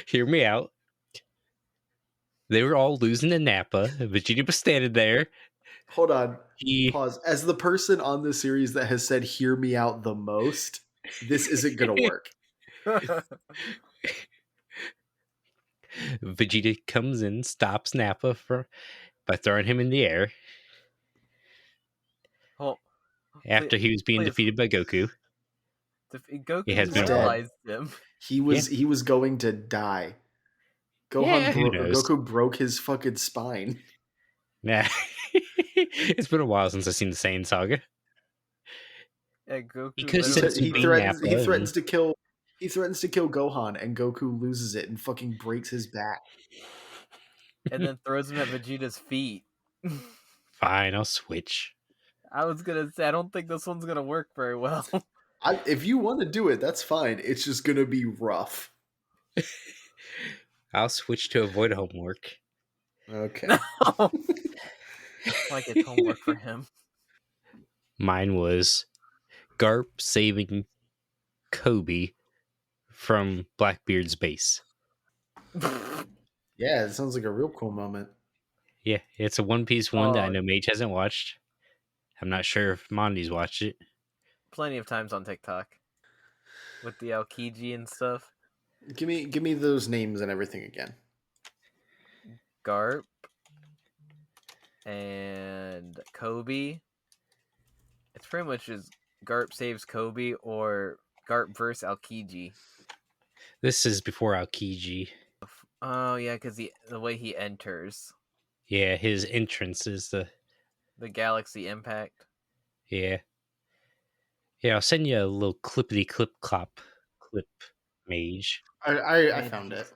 [SPEAKER 2] hear me out. They were all losing to Nappa. Vegeta was standing there.
[SPEAKER 1] Hold on.
[SPEAKER 2] He
[SPEAKER 1] Pause. As the person on the series that has said "hear me out" the most, this isn't gonna work.
[SPEAKER 2] Vegeta comes in, stops Nappa by throwing him in the air
[SPEAKER 3] Oh,
[SPEAKER 2] after he was being
[SPEAKER 3] please.
[SPEAKER 2] defeated by Goku.
[SPEAKER 3] Goku
[SPEAKER 2] It has
[SPEAKER 1] been a while.
[SPEAKER 3] paralyzed him.
[SPEAKER 1] He was going to die.
[SPEAKER 2] Yeah, who knows?
[SPEAKER 1] Goku broke his fucking spine.
[SPEAKER 2] Nah. It's been a while since I've seen the Saiyan saga.
[SPEAKER 3] Yeah, Goku.
[SPEAKER 2] He could have
[SPEAKER 1] He,
[SPEAKER 2] said
[SPEAKER 3] literally-
[SPEAKER 1] he
[SPEAKER 2] Super
[SPEAKER 1] threatens
[SPEAKER 2] Nappa.
[SPEAKER 1] he threatens to kill Gohan, and Goku loses it and fucking breaks his back.
[SPEAKER 3] and then throws him at Vegeta's feet.
[SPEAKER 2] Fine, I'll switch.
[SPEAKER 3] I was gonna say I don't think this one's gonna work very well.
[SPEAKER 1] If you want to do it, that's fine. It's just gonna be rough.
[SPEAKER 2] I'll switch to avoid homework.
[SPEAKER 1] Okay.
[SPEAKER 3] No. Like it's homework for him.
[SPEAKER 2] Mine was Garp saving Kobe from Blackbeard's base.
[SPEAKER 1] Yeah, it sounds like a real cool moment.
[SPEAKER 2] Yeah, it's a One Piece one that I
[SPEAKER 3] Oh.
[SPEAKER 2] know Mage hasn't watched. I'm not sure if monDe's watched it.
[SPEAKER 3] Plenty of times on TikTok with the Aokiji and stuff.
[SPEAKER 1] Give me those names and everything again.
[SPEAKER 3] Garp and Kobe. It's pretty much just Garp saves Kobe or Garp versus Aokiji.
[SPEAKER 2] This is before Aokiji.
[SPEAKER 3] Oh yeah, because the way he enters
[SPEAKER 2] Yeah, his entrance is the
[SPEAKER 3] Galaxy Impact.
[SPEAKER 2] yeah. Yeah, I'll send you a little clippity clip clop clip, Mage.
[SPEAKER 1] I found it.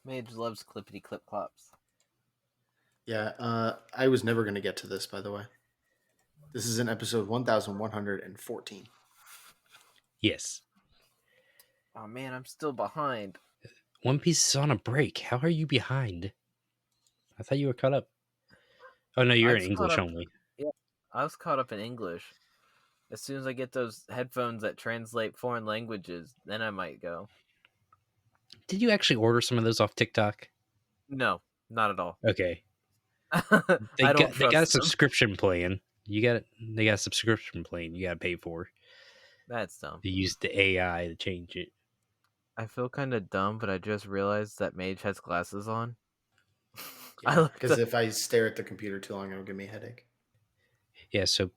[SPEAKER 3] Mage loves clippity clip clops.
[SPEAKER 1] Yeah, I was never gonna get to this, by the way. This is in episode 1114.
[SPEAKER 2] Yes.
[SPEAKER 3] Oh man, I'm still behind.
[SPEAKER 2] One Piece is on a break. How are you behind? I thought you were caught up. Oh no, you're
[SPEAKER 3] I
[SPEAKER 2] in
[SPEAKER 3] was
[SPEAKER 2] English
[SPEAKER 3] caught up-
[SPEAKER 2] only.
[SPEAKER 3] I was caught up in English. As soon as I get those headphones that translate foreign languages, then I might go.
[SPEAKER 2] Did you actually order some of those off TikTok?
[SPEAKER 3] No, not at all.
[SPEAKER 2] Okay.
[SPEAKER 3] I don't
[SPEAKER 2] They got a
[SPEAKER 3] trust them.
[SPEAKER 2] subscription plan. They got a subscription plan you got to pay for.
[SPEAKER 3] That's dumb.
[SPEAKER 2] They use the AI to change it.
[SPEAKER 3] I feel kind of dumb, but I just realized that Mage has glasses on. I
[SPEAKER 1] Yeah,
[SPEAKER 3] looked
[SPEAKER 1] because
[SPEAKER 3] up-
[SPEAKER 1] if I stare at the computer too long, it'll give me a headache.
[SPEAKER 2] Yeah, so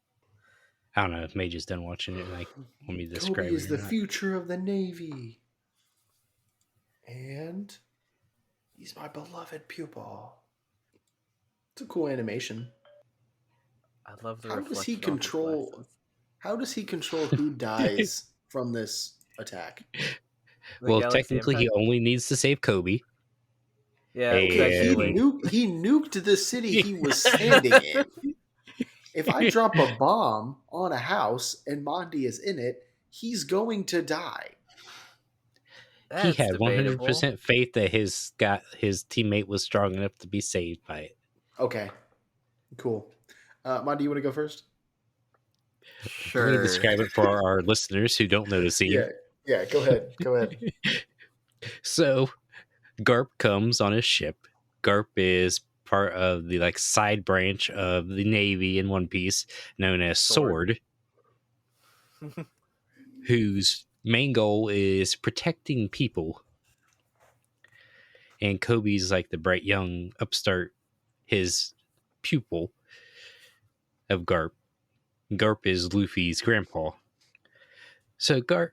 [SPEAKER 2] I don't know if Mage is done watching it and like want me to describe
[SPEAKER 1] Kobe is
[SPEAKER 2] it or
[SPEAKER 1] the
[SPEAKER 2] not.
[SPEAKER 1] future of the Navy, and he's my beloved pupil. It's a cool animation.
[SPEAKER 3] I love the
[SPEAKER 1] How does he
[SPEAKER 3] reflection off his
[SPEAKER 1] control?
[SPEAKER 3] glasses.
[SPEAKER 1] How does he control who dies from this attack?
[SPEAKER 3] The
[SPEAKER 2] Well,
[SPEAKER 3] Galaxy
[SPEAKER 2] technically, he
[SPEAKER 3] Impact?
[SPEAKER 2] only needs to save Kobe.
[SPEAKER 3] Yeah,
[SPEAKER 1] Okay,
[SPEAKER 3] technically.
[SPEAKER 1] he nuked the city he was standing in. If I drop a bomb on a house and monDe is in it, he's going to die.
[SPEAKER 2] He
[SPEAKER 3] That's
[SPEAKER 2] had
[SPEAKER 3] debatable.
[SPEAKER 2] 100% faith that his teammate was strong enough to be saved by it.
[SPEAKER 1] Okay, cool. monDe, you want to go first?
[SPEAKER 2] Let me
[SPEAKER 3] Sure.
[SPEAKER 2] describe it for our listeners who don't know the scene.
[SPEAKER 1] Yeah. Go ahead. Go ahead.
[SPEAKER 2] So, Garp comes on his ship. Garp is part of the like side branch of the Navy in One Piece, known as
[SPEAKER 3] Sword.
[SPEAKER 2] Sword, whose main goal is protecting people. And Kobe's like the bright young upstart, his pupil of Garp. Garp is Luffy's grandpa. So Garp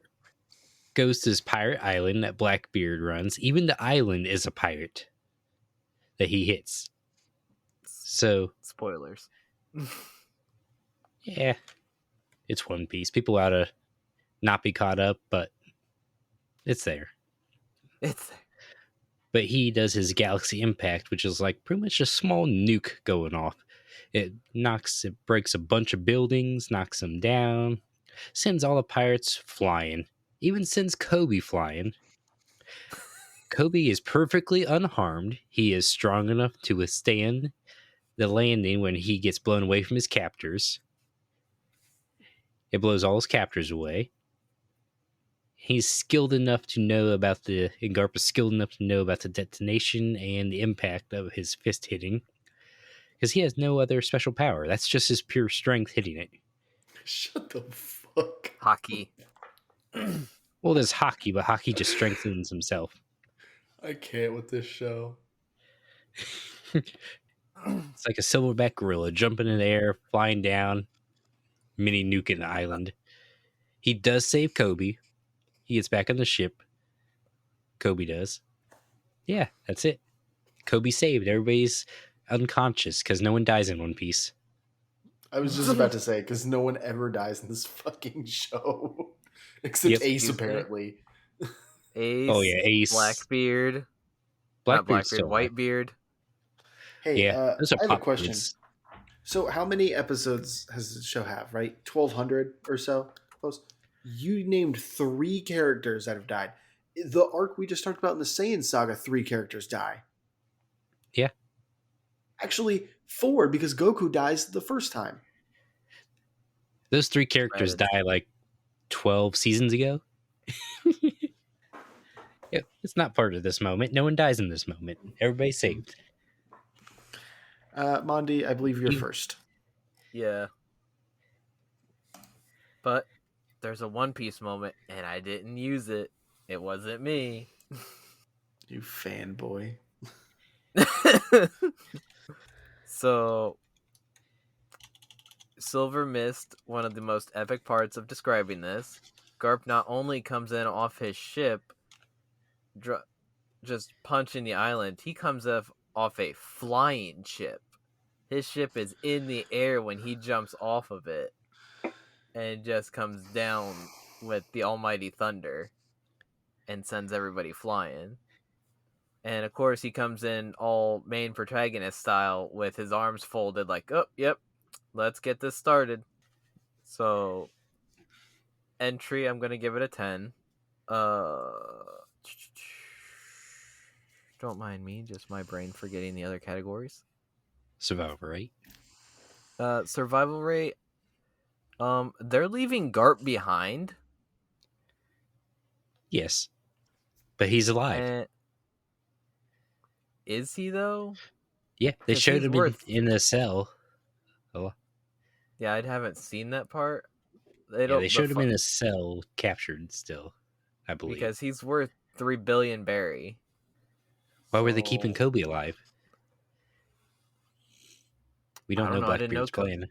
[SPEAKER 2] goes to this pirate island that Blackbeard runs. Even the island is a pirate that he hits. So
[SPEAKER 3] Spoilers.
[SPEAKER 2] yeah, it's One Piece. People ought to not be caught up, but it's there.
[SPEAKER 3] It's
[SPEAKER 2] But he does his galaxy impact, which is like pretty much a small nuke going off. It breaks a bunch of buildings, knocks them down, sends all the pirates flying, even sends Kobe flying. Kobe is perfectly unharmed. He is strong enough to withstand the landing when he gets blown away from his captors. It blows all his captors away. He's skilled enough to know about and Garp is skilled enough to know about the detonation and the impact of his fist hitting, because he has no other special power. That's just his pure strength hitting it.
[SPEAKER 1] Shut the fuck.
[SPEAKER 3] Hockey.
[SPEAKER 2] Well, there's hockey, but hockey just strengthens himself.
[SPEAKER 1] I can't with this show.
[SPEAKER 2] It's like a silverback gorilla jumping in the air, flying down, mini nuking the island. He does save Kobe. He gets back on the ship. Kobe does. Yeah, that's it. Kobe saved. Everybody's unconscious because no one dies in One Piece.
[SPEAKER 1] I was just about to say, because no one ever dies in this fucking show. Except
[SPEAKER 2] Yep.
[SPEAKER 1] Ace,
[SPEAKER 3] Excuse me?
[SPEAKER 1] apparently.
[SPEAKER 3] Ace.
[SPEAKER 2] Oh yeah, Ace.
[SPEAKER 3] Blackbeard. Not
[SPEAKER 2] Blackbeard's
[SPEAKER 3] Blackbeard.
[SPEAKER 2] still alive.
[SPEAKER 3] Whitebeard.
[SPEAKER 1] Hey,
[SPEAKER 2] Yeah, those are
[SPEAKER 1] I have a
[SPEAKER 2] pop
[SPEAKER 1] question.
[SPEAKER 2] goods.
[SPEAKER 1] So, how many episodes has the show have? Right, 1,200 or so. Close. You named 3 characters that have died. The arc we just talked about in the Saiyan saga, 3 characters die.
[SPEAKER 2] Yeah.
[SPEAKER 1] Actually, 4 because Goku dies the first time.
[SPEAKER 2] Those 3 characters
[SPEAKER 3] Credits.
[SPEAKER 2] die like 12 seasons ago. Yeah, it's not part of this moment. No one dies in this moment. Everybody's saved.
[SPEAKER 1] monDe, I believe you're first.
[SPEAKER 3] Yeah. But there's a One Piece moment, and I didn't use it. It wasn't me.
[SPEAKER 1] You fanboy.
[SPEAKER 3] So, Silver Mist, one of the most epic parts of describing this. Garp not only comes in off his ship, just punching the island, he comes off a flying ship. His ship is in the air when he jumps off of it, and just comes down with the almighty thunder and sends everybody flying. And of course, he comes in all main protagonist style with his arms folded, like, oh, yep, let's get this started. So, entry, I'm going to give it a 10. Don't mind me, just my brain forgetting the other categories.
[SPEAKER 2] Survival rate.
[SPEAKER 3] Survival rate, they're leaving Garp behind.
[SPEAKER 2] Yes. But he's alive.
[SPEAKER 3] And is he, though?
[SPEAKER 2] Yeah, they
[SPEAKER 3] 'Cause
[SPEAKER 2] showed
[SPEAKER 3] he's
[SPEAKER 2] him
[SPEAKER 3] worth-
[SPEAKER 2] in the cell. Oh,
[SPEAKER 3] Yeah, I haven't seen that part.
[SPEAKER 2] they showed him in a cell captured still, I believe.
[SPEAKER 3] Because he's worth 3 billion berry.
[SPEAKER 2] Why were they keeping
[SPEAKER 3] So-
[SPEAKER 2] Kobe alive? We don't know
[SPEAKER 3] I didn't know
[SPEAKER 2] Blackbeard's plan.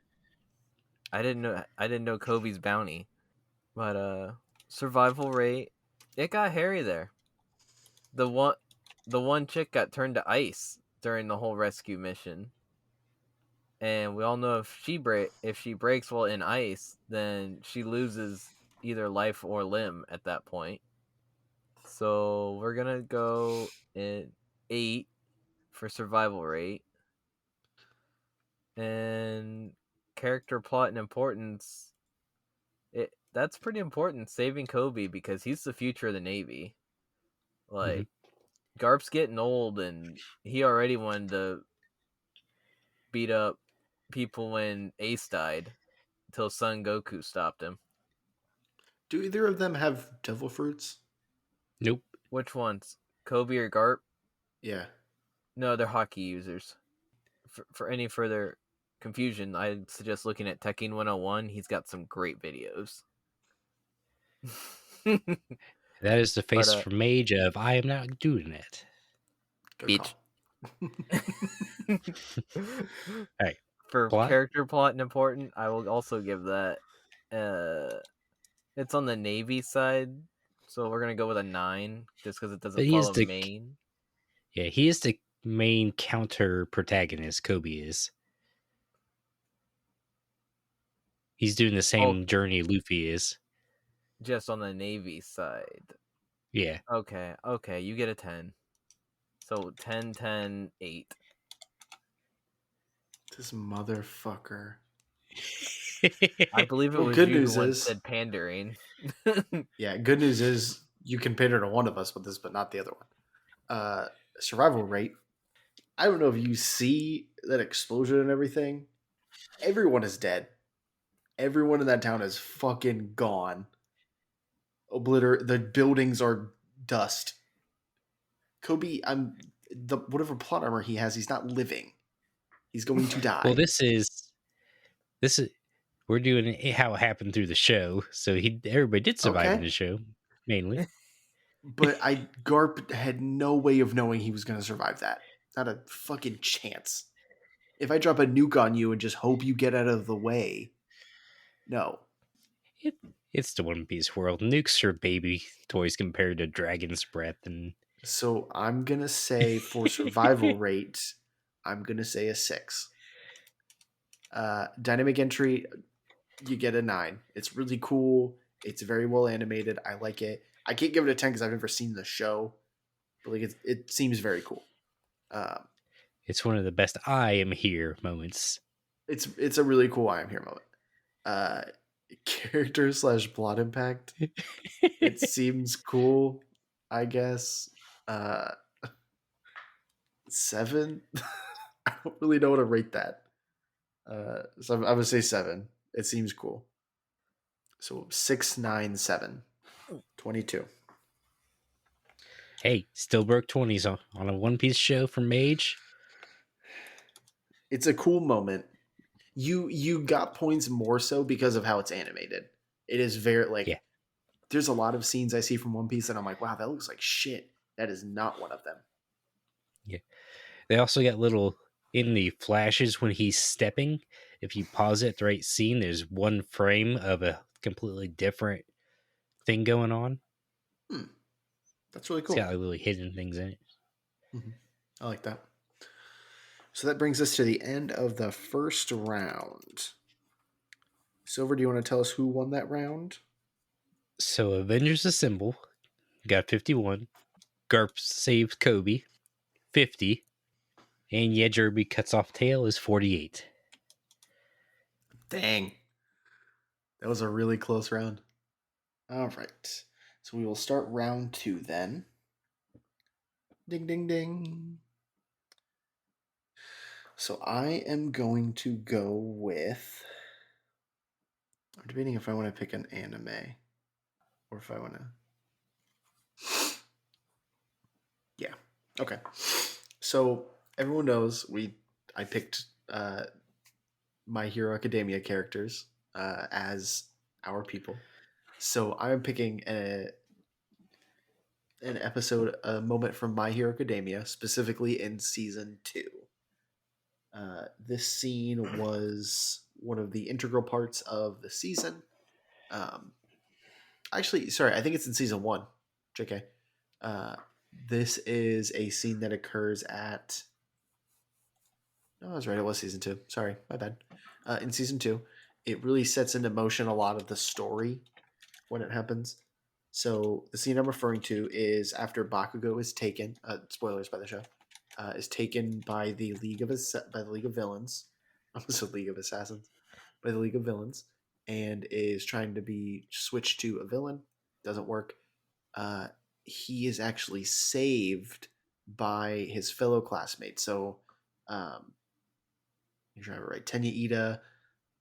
[SPEAKER 3] I didn't know Kobe's bounty. But survival rate, it got hairy there. The one chick got turned to ice during the whole rescue mission. And we all know if she breaks while in ice, then she loses either life or limb at that point. So we're gonna go in 8 for survival rate. And character plot and importance, that's pretty important, saving Kobe, because he's the future of the Navy. Like, Garp's getting old, and he already wanted to beat up people when Ace died until Son Goku stopped him.
[SPEAKER 1] Do either of them have devil fruits?
[SPEAKER 2] Nope.
[SPEAKER 3] Which ones? Kobe or Garp?
[SPEAKER 1] Yeah.
[SPEAKER 3] No, they're hockey users. For any further confusion, I suggest looking at Tekken 101. He's got some great videos.
[SPEAKER 2] That is the face from Mage of I am not doing it.
[SPEAKER 1] Good
[SPEAKER 3] Bitch.
[SPEAKER 2] Hey,
[SPEAKER 3] For
[SPEAKER 2] plot?
[SPEAKER 3] character plot and important, I will also give that. It's on the Navy side, so we're gonna go with a 9, just because it doesn't follow main.
[SPEAKER 2] Yeah, he is the main counter protagonist. Kobe is. He's doing the same journey Luffy is.
[SPEAKER 3] Just on the Navy side.
[SPEAKER 2] Yeah.
[SPEAKER 3] Okay, you get a 10. So 10, 10, 8.
[SPEAKER 1] This motherfucker.
[SPEAKER 3] I believe it
[SPEAKER 1] Well,
[SPEAKER 3] was
[SPEAKER 1] good
[SPEAKER 3] you who
[SPEAKER 1] news
[SPEAKER 3] once
[SPEAKER 1] is,
[SPEAKER 3] said pandering.
[SPEAKER 1] yeah, good news is you can pander to one of us with this, but not the other one. Survival rate. I don't know if you see that explosion and everything. Everyone is dead. Everyone in that town is fucking gone. The buildings are dust. Kobe, I'm the whatever plot armor he has, he's not living. He's going to
[SPEAKER 2] Well,
[SPEAKER 1] die.
[SPEAKER 2] this is we're doing it how it happened through the show. So everybody did survive in
[SPEAKER 1] Okay.
[SPEAKER 2] the show, mainly.
[SPEAKER 1] But Garp had no way of knowing he was gonna survive that. Not a fucking chance. If I drop a nuke on you and just hope you get out of the way. No.
[SPEAKER 2] It, it's the One Piece world. Nukes are baby toys compared to Dragon's Breath, and
[SPEAKER 1] So I'm gonna say for survival rate, I'm gonna say a 6. Dynamic entry, you get a 9. It's really cool. It's very well animated. I like it. I can't give it a 10 because I've never seen the show, but like it seems very cool. Um,
[SPEAKER 2] it's one of the best "I am here" moments.
[SPEAKER 1] it's a really cool I am here moment. Uh, character slash plot impact. It seems cool, I guess. 7. I don't really know how to rate that. So I'm gonna say 7. It seems cool. So 6, 9, 7. 22.
[SPEAKER 2] Hey, still broke 20s on a One Piece show from Mage.
[SPEAKER 1] It's a cool moment. You got points more so because of how it's animated. It is very like
[SPEAKER 2] Yeah,
[SPEAKER 1] there's a lot of scenes I see from One Piece and I'm like, wow, that looks like shit. That is not one of them.
[SPEAKER 2] yeah. They also got little in the flashes when he's stepping. If you pause it at the right scene, there's one frame of a completely different thing going on.
[SPEAKER 1] Hmm, that's really
[SPEAKER 2] It's got
[SPEAKER 1] cool.
[SPEAKER 2] like little hidden things in it.
[SPEAKER 1] Hmm. I like that. So that brings us to the end of the first round. Silver, do you want to tell us who won that round?
[SPEAKER 2] So Avengers Assemble got 51. Garp saves Kobe, 50. And Yedgerby cuts off tail is 48.
[SPEAKER 1] Dang. That was a really close round. All right. So we will start round 2 then. Ding, ding, ding. So I am going to go with. I'm debating if I want to pick an anime or if I want to. Yeah. Okay. So everyone knows I picked My Hero Academia characters as our people. So I'm picking an episode, a moment from My Hero Academia, specifically in season 2. This scene was one of the integral parts of the season. Um, Actually, sorry, I think it's in season 1. JK. Uh, this is a scene that occurs at. No, I was right. It was season 2. Sorry, my bad. In season 2, it really sets into motion a lot of the story when it happens. So the scene I'm referring to is after Bakugo is taken. Spoilers by the show. Is taken by the League of Villains. I almost said League of Assassins. By the League of Villains, and is trying to be switched to a villain. Doesn't work. Uh, he is actually saved by his fellow classmates. So, you're trying to right. Tenya Ida,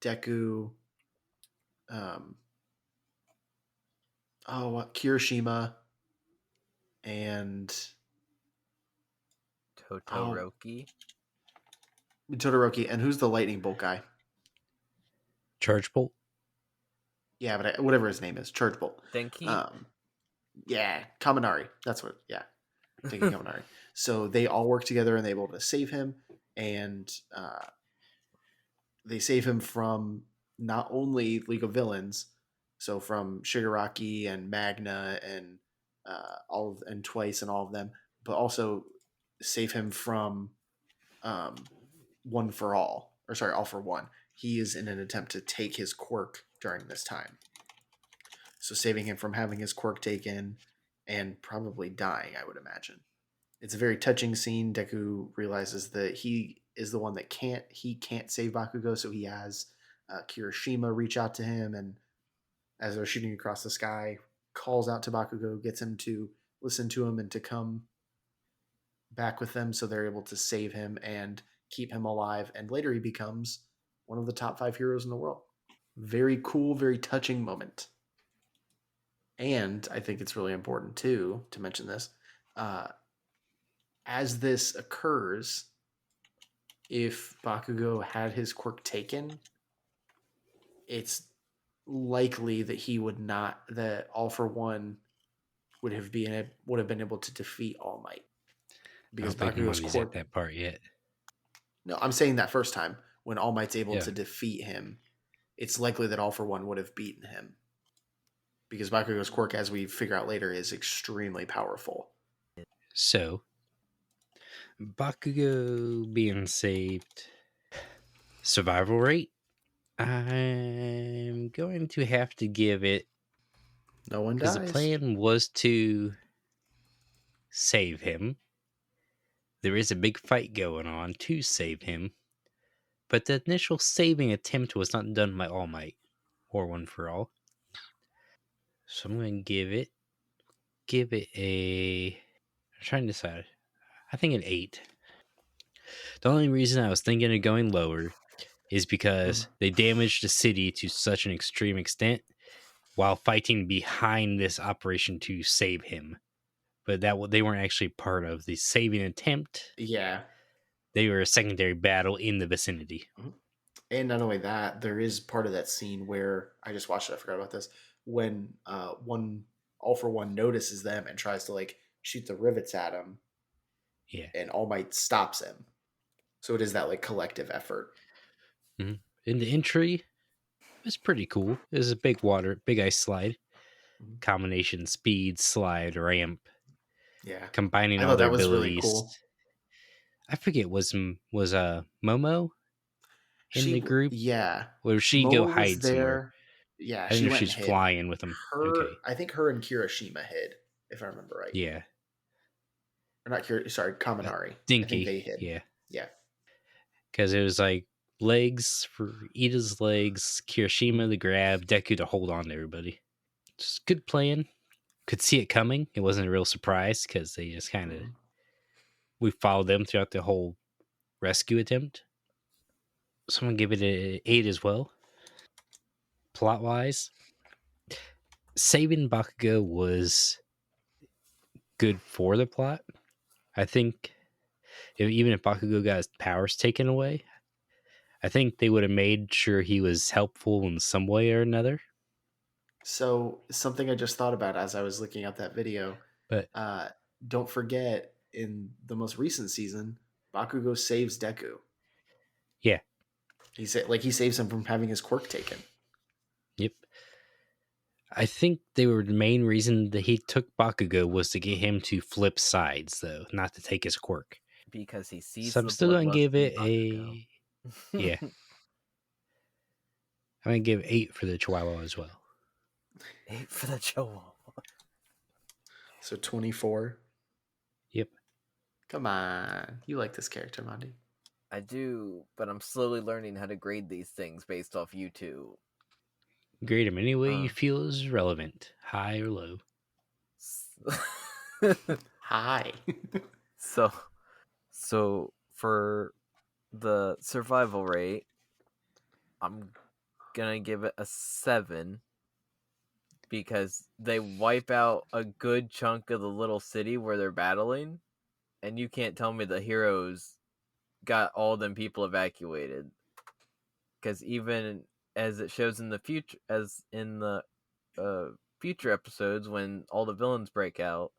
[SPEAKER 1] Deku, um, Kirishima, and oh,
[SPEAKER 3] Totoroki.
[SPEAKER 1] Todoroki. And who's the lightning bolt guy?
[SPEAKER 2] Charge Bolt.
[SPEAKER 1] Yeah, but whatever his name is, Charge Bolt.
[SPEAKER 3] Denki.
[SPEAKER 1] Yeah, Kaminari. That's what. Yeah, Denki Kaminari. So they all work together and they're able to save him, and they save him from not only League of Villains, so from Shigaraki and Magna and and Twice and all of them, but also save him from um, One for All, or sorry, All for One. He is in an attempt to take his quirk during this time, so saving him from having his quirk taken and probably dying, I would imagine. It's a very touching scene. Deku realizes that he is the one that can't save Bakugo, so he has Kirishima reach out to him, and as they're shooting across the sky, calls out to Bakugo, gets him to listen to him and to come back with them, so they're able to save him and keep him alive. And later, he becomes one of the top 5 heroes in the world. Very cool, very touching moment. And I think it's really important too to mention this. Uh, as this occurs, if Bakugo had his quirk taken, it's likely that he would not, that All for One would have been able to defeat All Might,
[SPEAKER 2] I
[SPEAKER 1] because
[SPEAKER 2] don't think
[SPEAKER 1] Bakugo's
[SPEAKER 2] monDe's at
[SPEAKER 1] quirk.
[SPEAKER 2] that part yet.
[SPEAKER 1] No, I'm saying that first time when All Might's able
[SPEAKER 2] Yeah.
[SPEAKER 1] to defeat him, it's likely that All for One would have beaten him, because Bakugo's quirk, as we figure out later, is extremely powerful.
[SPEAKER 2] So, Bakugo being saved. Survival rate? I'm going to have to give it,
[SPEAKER 1] No one
[SPEAKER 2] because the
[SPEAKER 1] dies.
[SPEAKER 2] plan was to save him. There is a big fight going on to save him, but the initial saving attempt was not done by All Might or One for All. So I'm going to give it a. I'm trying to decide. I think an 8. The only reason I was thinking of going lower is because they damaged the city to such an extreme extent while fighting behind this operation to save him. But they weren't actually part of the saving attempt.
[SPEAKER 1] Yeah.
[SPEAKER 2] They were a secondary battle in the vicinity.
[SPEAKER 1] And not only that, there is part of that scene where I just watched it. I forgot about this. When one All for One notices them and tries to like shoot the rivets at him,
[SPEAKER 2] Yeah.
[SPEAKER 1] and All Might stops him. So it is that like collective effort.
[SPEAKER 2] Mm-hmm. In the entry, it was pretty cool. It was a big ice slide. Combination speed, slide, ramp.
[SPEAKER 1] Yeah,
[SPEAKER 2] Combining
[SPEAKER 1] I
[SPEAKER 2] all
[SPEAKER 1] thought
[SPEAKER 2] their
[SPEAKER 1] that was really
[SPEAKER 2] abilities.
[SPEAKER 1] cool.
[SPEAKER 2] I forget, was Momo in the group?
[SPEAKER 1] Yeah,
[SPEAKER 2] Or did she go
[SPEAKER 1] Momo was
[SPEAKER 2] hide somewhere?
[SPEAKER 1] there. Yeah,
[SPEAKER 2] I didn't
[SPEAKER 1] she
[SPEAKER 2] know if
[SPEAKER 1] went
[SPEAKER 2] she's
[SPEAKER 1] and hid.
[SPEAKER 2] flying with them. Okay.
[SPEAKER 1] I think her and Kirishima hid, if I remember right.
[SPEAKER 2] Yeah.
[SPEAKER 1] Or not sorry, Kaminari. I think
[SPEAKER 2] Dinky.
[SPEAKER 1] they hid.
[SPEAKER 2] Yeah.
[SPEAKER 1] Yeah.
[SPEAKER 2] Because it was like legs for Ida's legs, Kirishima the grab, Deku to hold on to everybody. Just good plan. Could see it coming. It wasn't a real surprise because they just kind of we followed them throughout the whole rescue attempt. So I'm gonna give it an 8 as well. Plot wise, saving Bakugo was good for the plot. I think even if Bakugo got his powers taken away, I think they would have made sure he was helpful in some way or another.
[SPEAKER 1] So something I just thought about as I was looking up that video.
[SPEAKER 2] But
[SPEAKER 1] Uh, don't forget, in the most recent season, Bakugo saves Deku.
[SPEAKER 2] yeah,
[SPEAKER 1] He saves him from having his quirk taken.
[SPEAKER 2] yep. I think they were the main reason that he took Bakugo was to get him to flip sides, though, not to take his quirk.
[SPEAKER 3] Because he sees
[SPEAKER 2] So I'm
[SPEAKER 3] the
[SPEAKER 2] still gonna
[SPEAKER 3] bloodlust
[SPEAKER 2] give
[SPEAKER 3] in
[SPEAKER 2] it
[SPEAKER 3] Bakugo.
[SPEAKER 2] yeah. I'm gonna give 8 for the Chihuahua as well.
[SPEAKER 3] 8 for the Chihuahua.
[SPEAKER 1] So 24.
[SPEAKER 2] Yep.
[SPEAKER 1] Come on, you like this character, monDe?
[SPEAKER 3] I do, but I'm slowly learning how to grade these things based off YouTube.
[SPEAKER 2] Grade him any way you feel is relevant, high or low.
[SPEAKER 1] Hi.
[SPEAKER 3] So for the survival rate, I'm gonna give it a 7 because they wipe out a good chunk of the little city where they're battling, and you can't tell me the heroes got all them people evacuated. Because even as it shows in the future, as in the future episodes, when all the villains break out,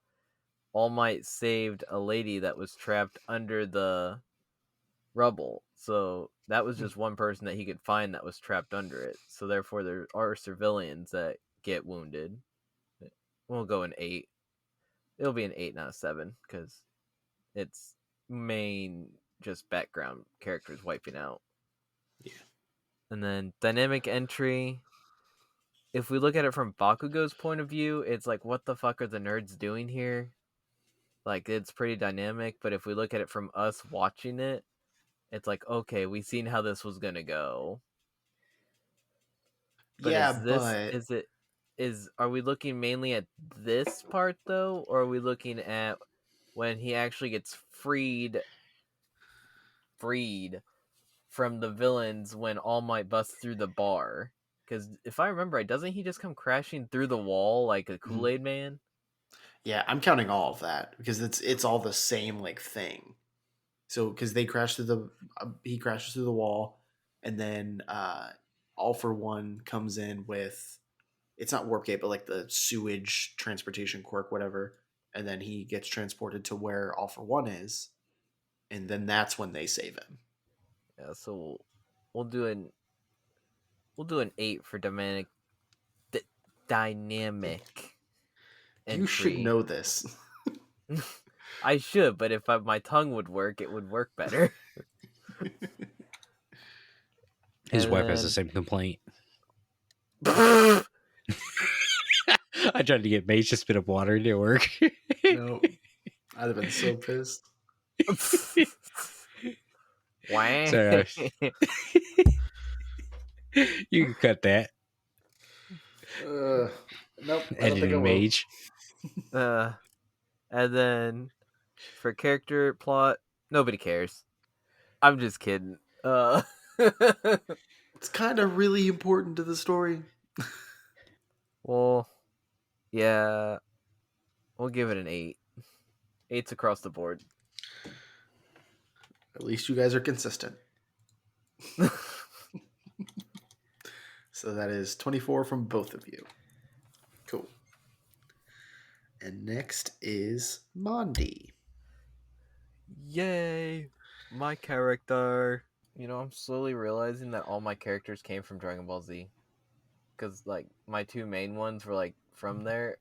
[SPEAKER 3] All Might saved a lady that was trapped under the rubble. So that was just one person that he could find that was trapped under it. So therefore, there are civilians that get wounded. We'll go an 8. It'll be an 8, not a 7, because it's main just background characters wiping out.
[SPEAKER 1] Yeah.
[SPEAKER 3] And then dynamic entry. If we look at it from Bakugo's point of view, it's like, what the fuck are the nerds doing here? Like, it's pretty dynamic, but if we look at it from us watching it, it's like, okay, we seen how this was gonna go. But
[SPEAKER 1] Yeah, but
[SPEAKER 3] are we looking mainly at this part though, or are we looking at when he actually gets freed from the villains when All Might busts through the bar? Because if I remember right, doesn't he just come crashing through the wall like a
[SPEAKER 1] mhm.
[SPEAKER 3] Kool-Aid man?
[SPEAKER 1] Yeah, I'm counting all of that because it's all the same like thing. So because they crash through the he crashes through the wall, and then All for One comes in with it's not warp gate, but like the sewage transportation quirk, whatever, and then he gets transported to where All for One is, and then that's when they save him.
[SPEAKER 3] Yeah, so we'll do an we'll do an 8 for dynamic
[SPEAKER 1] You should
[SPEAKER 3] entry.
[SPEAKER 1] know this.
[SPEAKER 3] I should, but if my tongue would work, it would work better.
[SPEAKER 2] His
[SPEAKER 3] And
[SPEAKER 2] wife has the
[SPEAKER 3] then
[SPEAKER 2] same complaint.
[SPEAKER 3] no,
[SPEAKER 2] I tried to get Mage to spit up water. It didn't work.
[SPEAKER 1] No, I'd have been so pissed.
[SPEAKER 3] wah.
[SPEAKER 2] So you can cut that.
[SPEAKER 1] Uh, nope, I don't think I
[SPEAKER 2] Editing
[SPEAKER 1] will.
[SPEAKER 2] Mage.
[SPEAKER 3] And then for character plot, nobody cares. I'm just kidding.
[SPEAKER 1] It's kind of really important to the story.
[SPEAKER 3] Well, yeah, we'll give it an 8. 8's across the board.
[SPEAKER 1] At least you guys are consistent. So that is 24 from both of you. Cool. And next is monDe.
[SPEAKER 3] Yay, my character. You know, I'm slowly realizing that all my characters came from Dragon Ball Z. Because, like, my 2 main ones were, like, from there.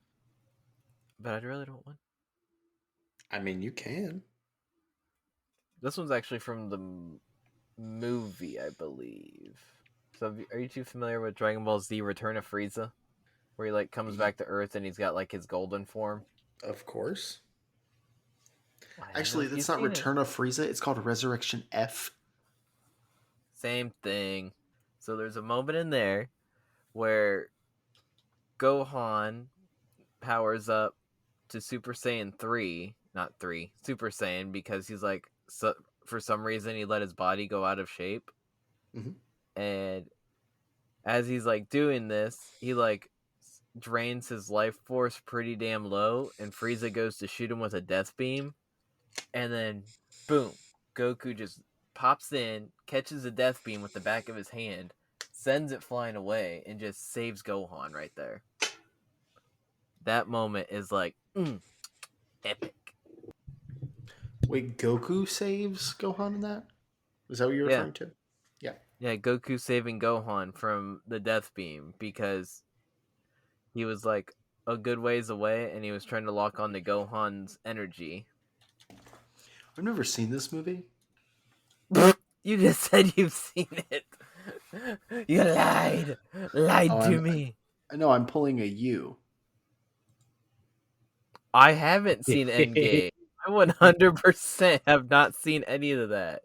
[SPEAKER 3] But I really don't want.
[SPEAKER 1] I mean, you can.
[SPEAKER 3] This one's actually from the movie, I believe. So, are you too familiar with Dragon Ball Z Return of Frieza? Where he, like, comes back to Earth and he's got, like, his golden form?
[SPEAKER 1] Of course.
[SPEAKER 3] I didn't know
[SPEAKER 1] Actually,
[SPEAKER 3] if you've
[SPEAKER 1] that's not
[SPEAKER 3] seen it.
[SPEAKER 1] Return of Frieza. It's called Resurrection F.
[SPEAKER 3] Same thing. So, there's a moment in there where Gohan powers up to Super Saiyan 3, not 3, Super Saiyan, because he's like, so, for some reason, he let his body go out of shape.
[SPEAKER 1] Mhm.
[SPEAKER 3] And as he's like doing this, he like drains his life force pretty damn low, and Frieza goes to shoot him with a death beam. And then, boom, Goku just pops in, catches a death beam with the back of his hand, sends it flying away, and just saves Gohan right there. That moment is like, epic.
[SPEAKER 1] Wait, Goku saves Gohan in that? Is that what you're
[SPEAKER 3] Yeah.
[SPEAKER 1] referring to? Yeah.
[SPEAKER 3] Yeah, Goku saving Gohan from the death beam because he was like a good ways away and he was trying to lock on to Gohan's energy.
[SPEAKER 1] I've never seen this movie.
[SPEAKER 3] You just said you've seen it. You lied. Lied
[SPEAKER 1] Oh,
[SPEAKER 3] to me.
[SPEAKER 1] I know I'm pulling a U.
[SPEAKER 3] I haven't seen Endgame. I 100% have not seen any of that.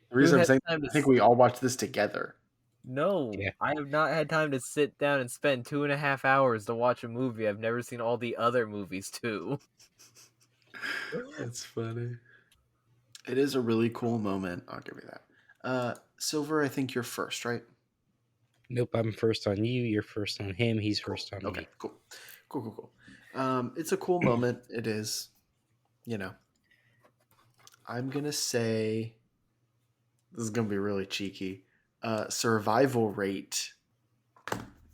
[SPEAKER 1] The
[SPEAKER 3] Who
[SPEAKER 1] reason I'm
[SPEAKER 3] had
[SPEAKER 1] saying
[SPEAKER 3] time to
[SPEAKER 1] I think we all watched this together.
[SPEAKER 3] No,
[SPEAKER 2] Yeah.
[SPEAKER 3] I have not had time to sit down and spend 2.5 hours to watch a movie. I've never seen all the other movies too.
[SPEAKER 1] That's funny. It is a really cool moment. I'll give you that. Silver, I think you're first, right?
[SPEAKER 2] Nope, I'm first on you. You're first on him. He's
[SPEAKER 1] Cool.
[SPEAKER 2] first on
[SPEAKER 1] Okay,
[SPEAKER 2] me.
[SPEAKER 1] cool. Cool. It's a cool moment. It is. You know, I'm going to say this is going to be really cheeky. Survival rate.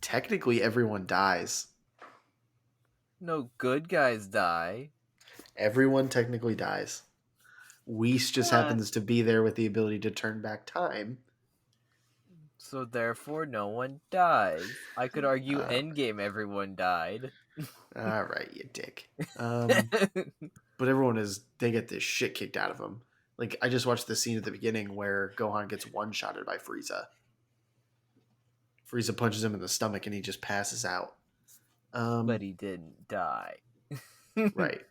[SPEAKER 1] Technically, everyone dies.
[SPEAKER 3] No good guys die.
[SPEAKER 1] Everyone technically dies. Whis just
[SPEAKER 3] What?
[SPEAKER 1] happens to be there with the ability to turn back time.
[SPEAKER 3] So therefore, no one dies. I could argue
[SPEAKER 1] Uh,
[SPEAKER 3] Endgame everyone died.
[SPEAKER 1] all right, you dick. But everyone they get this shit kicked out of them. Like, I just watched the scene at the beginning where Gohan gets one-shotted by Frieza. Frieza punches him in the stomach and he just passes out.
[SPEAKER 3] But he didn't die.
[SPEAKER 1] Right.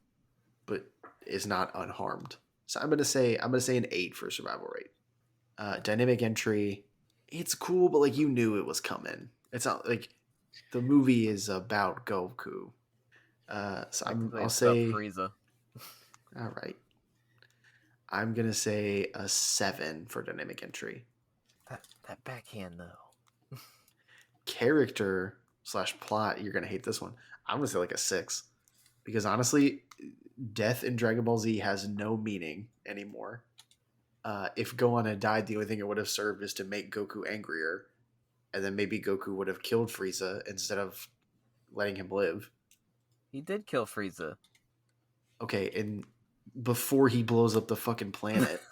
[SPEAKER 1] But is not unharmed. So I'm gonna say an 8 for survival rate. Dynamic entry, it's cool, but like you knew it was coming. It's not like the movie is about Goku. So
[SPEAKER 3] Technically,
[SPEAKER 1] I'll
[SPEAKER 3] it's about
[SPEAKER 1] say
[SPEAKER 3] Frieza.
[SPEAKER 1] all right. I'm gonna say a 7 for dynamic entry.
[SPEAKER 3] That backhand though.
[SPEAKER 1] Character slash plot, you're gonna hate this one. I'm gonna say like a 6 because honestly, death in Dragon Ball Z has no meaning anymore. If Gohan had died, the only thing it would have served is to make Goku angrier, and then maybe Goku would have killed Frieza instead of letting him live.
[SPEAKER 3] He did kill Frieza.
[SPEAKER 1] Okay, and before he blows up the fucking planet.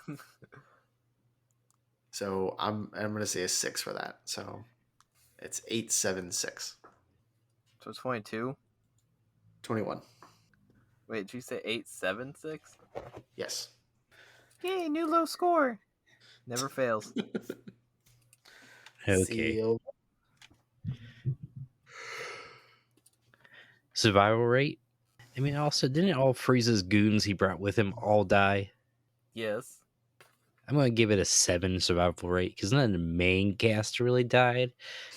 [SPEAKER 1] So I'm gonna say a 6 for that. So it's 876.
[SPEAKER 3] So 22.
[SPEAKER 1] 21.
[SPEAKER 3] Wait, did you say 876?
[SPEAKER 1] Yes.
[SPEAKER 3] Yay, new low score. Never fails.
[SPEAKER 2] Okay.
[SPEAKER 1] Seal.
[SPEAKER 2] Survival rate. I mean, also, didn't all Frieza's goons he brought with him all die?
[SPEAKER 3] Yes.
[SPEAKER 2] I'm gonna give it a 7 survival rate because none of the main cast really died.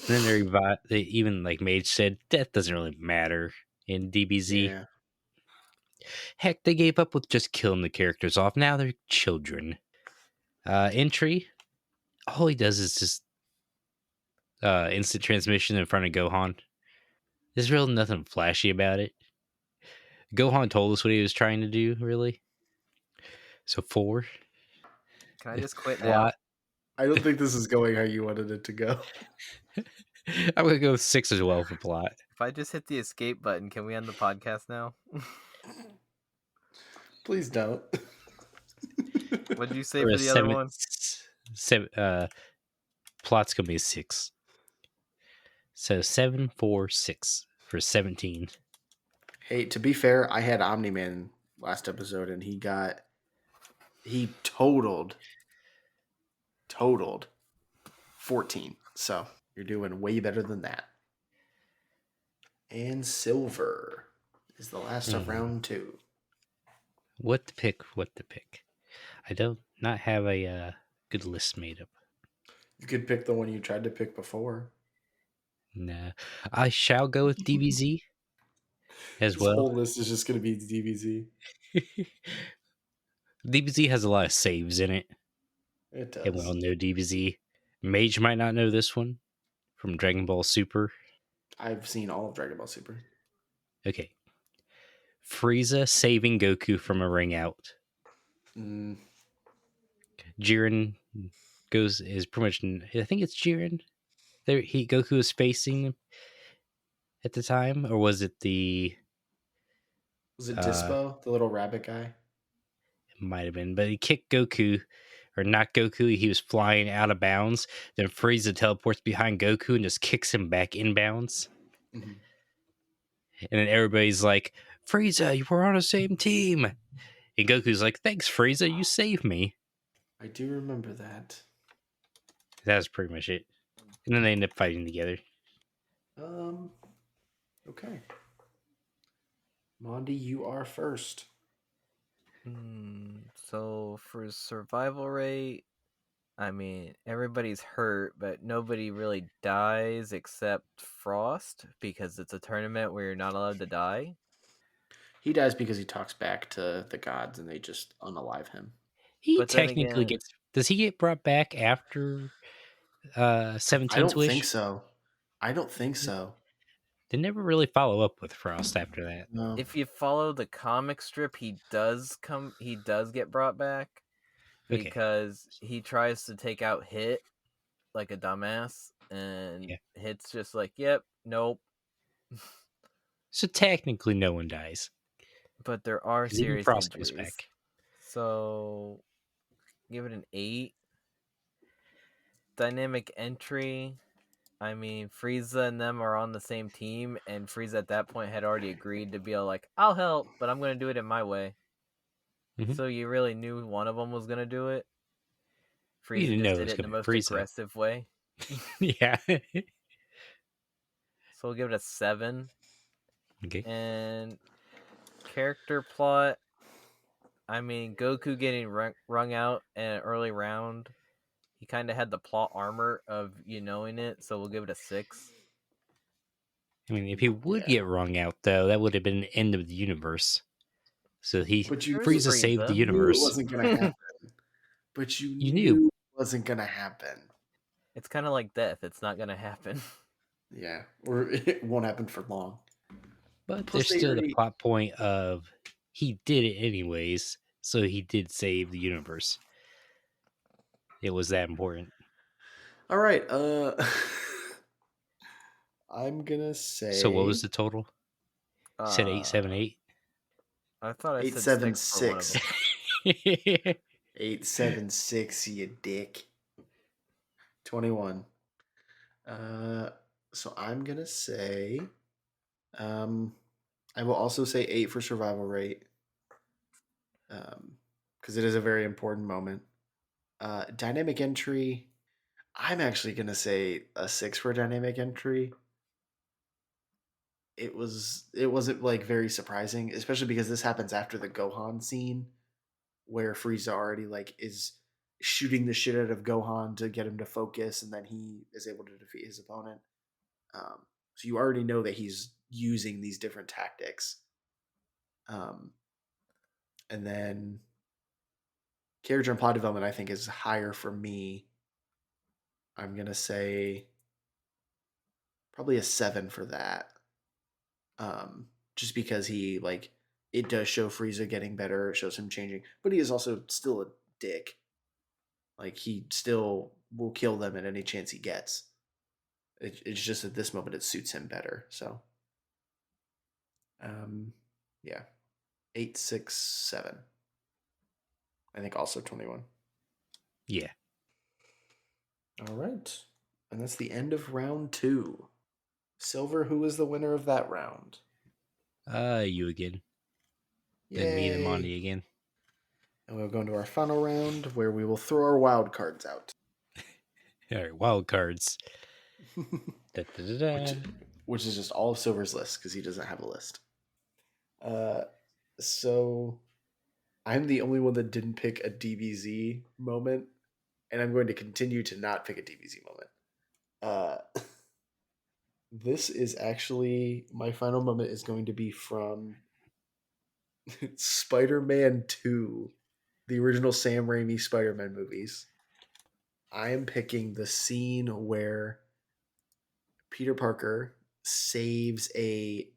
[SPEAKER 2] And then they even like Mage said, death doesn't really matter in DBZ.
[SPEAKER 1] Yeah.
[SPEAKER 2] Heck, they gave up with just killing the characters off. Now they're children. Entry, all he does is just instant transmission in front of Gohan. There's really nothing flashy about it. Gohan told us what he was trying to do, really. So 4.
[SPEAKER 3] Can I just quit now?
[SPEAKER 2] Plot.
[SPEAKER 1] I don't think this is going how you wanted it to go.
[SPEAKER 2] I'm gonna go with 6 as well for plot.
[SPEAKER 3] If I just hit the escape button, can we end the podcast now?
[SPEAKER 1] Please don't.
[SPEAKER 3] What did you say
[SPEAKER 2] For
[SPEAKER 3] for
[SPEAKER 2] a
[SPEAKER 3] the other one?
[SPEAKER 2] Plot's gonna be a 6. So 7, 4, 6 for 17.
[SPEAKER 1] Hey, to be fair, I had Omni Man last episode, and he totaled 14. So you're doing way better than that. And silver is the last of round 2.
[SPEAKER 2] What to pick? I don't not have a good list made up.
[SPEAKER 1] You could pick the one you tried to pick before.
[SPEAKER 2] No, I shall go with DBZ as
[SPEAKER 1] This
[SPEAKER 2] well.
[SPEAKER 1] whole list is just going to be DBZ.
[SPEAKER 2] DBZ has a lot of saves in it.
[SPEAKER 1] It does.
[SPEAKER 2] And we all know DBZ. Mage might not know this one from Dragon Ball Super.
[SPEAKER 1] I've seen all of Dragon Ball Super.
[SPEAKER 2] Okay. Frieza saving Goku from a ring out. Jiren is pretty much, I think it's Jiren. Goku was facing him at the time, or was it
[SPEAKER 1] Was it Dispo, the little rabbit guy?
[SPEAKER 2] It might have been, but he kicked Goku, or not Goku. He was flying out of bounds. Then Frieza teleports behind Goku and just kicks him back inbounds.
[SPEAKER 1] Mm-hmm.
[SPEAKER 2] And then everybody's like, Frieza, we're on the same team. And Goku's like, thanks, Frieza, you saved me.
[SPEAKER 1] I do remember that.
[SPEAKER 2] That's pretty much it. And then they end up fighting together.
[SPEAKER 1] Okay. monDe, you are first.
[SPEAKER 3] So for survival rate, I mean, everybody's hurt, but nobody really dies except Frost because it's a tournament where you're not allowed to die.
[SPEAKER 1] He dies because he talks back to the gods and they just unalive him.
[SPEAKER 2] He
[SPEAKER 3] But then
[SPEAKER 2] technically
[SPEAKER 3] again-
[SPEAKER 2] gets... Does he get brought back after 17's
[SPEAKER 1] I don't
[SPEAKER 2] Wish?
[SPEAKER 1] think so.
[SPEAKER 2] They never really follow up with Frost after that.
[SPEAKER 1] No.
[SPEAKER 3] If you follow the comic strip, he does get brought back
[SPEAKER 2] Okay.
[SPEAKER 3] because he tries to take out Hit like a dumbass, and Hit's just like, yep, nope.
[SPEAKER 2] So technically no one dies.
[SPEAKER 3] But there are
[SPEAKER 2] 'Cause even
[SPEAKER 3] serious
[SPEAKER 2] Frost
[SPEAKER 3] injuries.
[SPEAKER 2] comes back.
[SPEAKER 3] So give it an 8. Dynamic entry. I mean, Frieza and them are on the same team, and Frieza at that point had already agreed to be all like, I'll help, but I'm going to do it in my way.
[SPEAKER 2] Mhm.
[SPEAKER 3] So you really knew one of them was going to do it.
[SPEAKER 2] You
[SPEAKER 3] Frieza
[SPEAKER 2] didn't know
[SPEAKER 3] just
[SPEAKER 2] it
[SPEAKER 3] did
[SPEAKER 2] was
[SPEAKER 3] it in the
[SPEAKER 2] gonna be
[SPEAKER 3] most
[SPEAKER 2] Frieza.
[SPEAKER 3] aggressive way.
[SPEAKER 2] Yeah.
[SPEAKER 3] So we'll give it a 7.
[SPEAKER 2] Okay.
[SPEAKER 3] And character plot, I mean, Goku getting wrung out in an early round, he kind of had the plot armor of you knowing it, so we'll give it a 6.
[SPEAKER 2] I mean, if he would
[SPEAKER 1] Yeah.
[SPEAKER 2] get wrung out, though, that would have been the end of the universe. So
[SPEAKER 1] But you
[SPEAKER 3] There's
[SPEAKER 2] Frieza saved the
[SPEAKER 3] Frieza.
[SPEAKER 1] knew it
[SPEAKER 2] universe.
[SPEAKER 1] wasn't going to happen. But you
[SPEAKER 2] You knew.
[SPEAKER 1] knew it wasn't going to happen.
[SPEAKER 3] It's kind of like death. It's not going to happen.
[SPEAKER 1] Yeah. Or it won't happen for long.
[SPEAKER 2] But
[SPEAKER 1] Plus,
[SPEAKER 2] there's
[SPEAKER 1] they
[SPEAKER 2] still the
[SPEAKER 1] already.
[SPEAKER 2] plot point of he did it anyways, so he did save the universe. It was that important.
[SPEAKER 1] All right. I'm going to say.
[SPEAKER 2] So what was the total? You said 8, 7,
[SPEAKER 3] Uh,
[SPEAKER 2] 8?
[SPEAKER 3] I thought I said
[SPEAKER 1] 8, 7,
[SPEAKER 3] 6 for one of
[SPEAKER 1] 6.
[SPEAKER 3] them.
[SPEAKER 1] 8, 7, 6, you dick. 21. So I'm gonna say, I will also say 8 for survival rate, because it is a very important moment. Dynamic entry, I'm actually gonna say a 6 for dynamic entry. It wasn't like very surprising, especially because this happens after the Gohan scene where Frieza already like is shooting the shit out of Gohan to get him to focus, and then he is able to defeat his opponent. So you already know that he's using these different tactics. And then character and plot development, I think, is higher for me. I'm gonna say probably a 7 for that. Just because he like it does show Frieza getting better, it shows him changing, but he is also still a dick. Like he still will kill them at any chance he gets. It's just at this moment it suits him better. So, yeah, 8, 6, 7. I think also 21.
[SPEAKER 2] Yeah.
[SPEAKER 1] All right, and that's the end of round 2. Silver, who was the winner of that round?
[SPEAKER 2] You again.
[SPEAKER 1] Yay.
[SPEAKER 2] Then me, then monDe again.
[SPEAKER 1] And we'll go into our final round where we will throw our wild cards out.
[SPEAKER 2] All right, wild cards.
[SPEAKER 1] Which is just all of Silver's list because he doesn't have a list. So I'm the only one that didn't pick a DBZ moment, and I'm going to continue to not pick a DBZ moment. This is actually my final moment is going to be from Spider-Man 2, the original Sam Raimi Spider-Man movies. I am picking the scene where Peter Parker saves a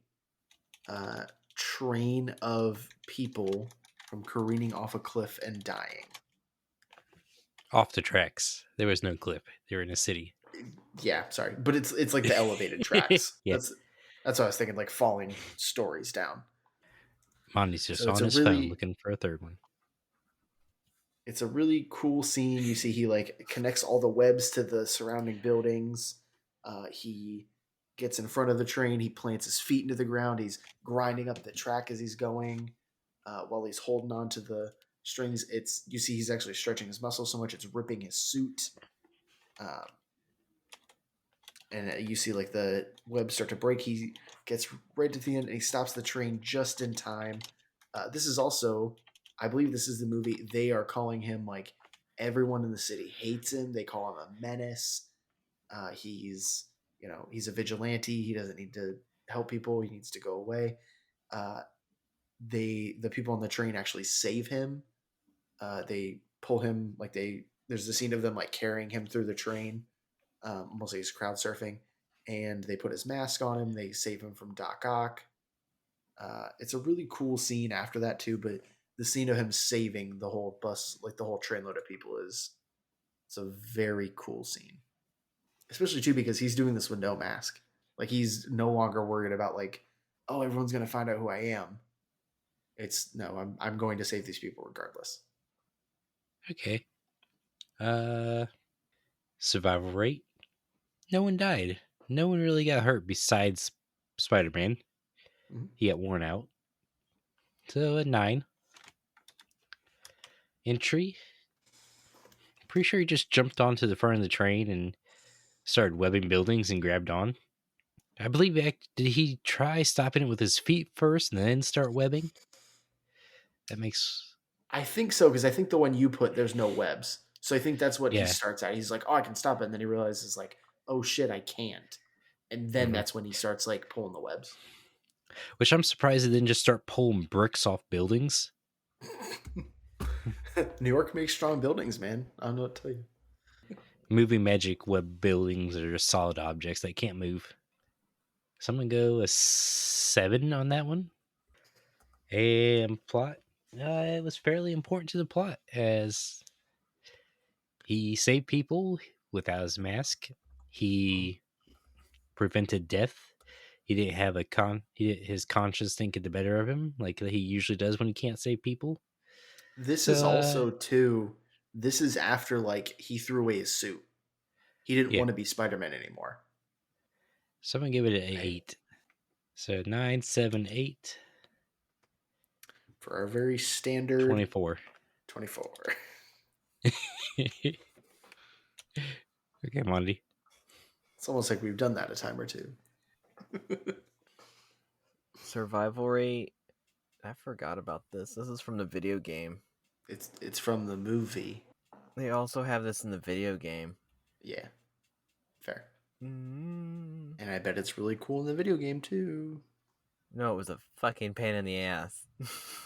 [SPEAKER 1] train of people from careening off a cliff and dying.
[SPEAKER 2] Off the tracks. There was no cliff. They were in a city.
[SPEAKER 1] Yeah, sorry, but it's like the elevated tracks.
[SPEAKER 2] Yeah.
[SPEAKER 1] That's what I was thinking, like falling stories down.
[SPEAKER 2] monDe's just
[SPEAKER 1] So
[SPEAKER 2] on his phone looking for a third one.
[SPEAKER 1] It's a really cool scene. You see he like connects all the webs to the surrounding buildings. He gets in front of the train. He plants his feet into the ground. He's grinding up the track as he's going. While he's holding on to the strings, you see he's actually stretching his muscles so much it's ripping his suit. And you see like the webs start to break. He gets right to the end and he stops the train just in time. This is also, I believe this is the movie. They are calling him like everyone in the city hates him. They call him a menace. He's a vigilante. He doesn't need to help people. He needs to go away. The people on the train actually save him. They pull him there's a scene of them like carrying him through the train. Almost like he's crowd surfing, and they put his mask on him. They save him from Doc Ock. It's a really cool scene after that too, but the scene of him saving the whole bus, like the whole trainload of people, it's a very cool scene, especially too because he's doing this with no mask. Like he's no longer worried about like, oh, everyone's gonna find out who I am. It's no, I'm going to save these people regardless.
[SPEAKER 2] Okay. Survival rate. No one died. No one really got hurt besides Spider-Man.
[SPEAKER 1] Mm-hmm.
[SPEAKER 2] He got worn out. So a 9. Entry. Pretty sure he just jumped onto the front of the train and started webbing buildings and grabbed on. I believe did he try stopping it with his feet first and then start webbing? That makes
[SPEAKER 1] I think so, because I think the one you put, there's no webs. So I think that's what he
[SPEAKER 2] Yeah.
[SPEAKER 1] starts at. He's like, oh, I can stop it. And then he realizes, like, oh shit, I can't. And then
[SPEAKER 2] Mhm.
[SPEAKER 1] that's when he starts, like, pulling the webs.
[SPEAKER 2] Which I'm surprised they didn't just start pulling bricks off buildings.
[SPEAKER 1] New York makes strong buildings, man. I don't know what to tell you.
[SPEAKER 2] Moving magic web buildings are just solid objects that can't move. So I'm gonna go a 7 on that one. And plot, it was fairly important to the plot as he saved people without his mask. He prevented death. He didn't have his conscience didn't get the better of him like he usually does when he can't save people.
[SPEAKER 1] This is
[SPEAKER 2] So
[SPEAKER 1] also, too, this is after, like, he threw away his suit. He didn't
[SPEAKER 2] yeah,
[SPEAKER 1] want to be Spider-Man anymore.
[SPEAKER 2] so I'm gonna give it an
[SPEAKER 1] Right?
[SPEAKER 2] 8. So 9, 7, 8,
[SPEAKER 1] For a very standard
[SPEAKER 2] 24.
[SPEAKER 1] 24.
[SPEAKER 2] Okay, monDe.
[SPEAKER 1] It's almost like we've done that a time or two.
[SPEAKER 3] Survival rate. I forgot about this. This is from the video game.
[SPEAKER 1] It's from the movie.
[SPEAKER 3] They also have this in the video game.
[SPEAKER 1] Yeah. Fair.
[SPEAKER 3] Mm.
[SPEAKER 1] And I bet it's really cool in the video game, too.
[SPEAKER 3] No, it was a fucking pain in the ass.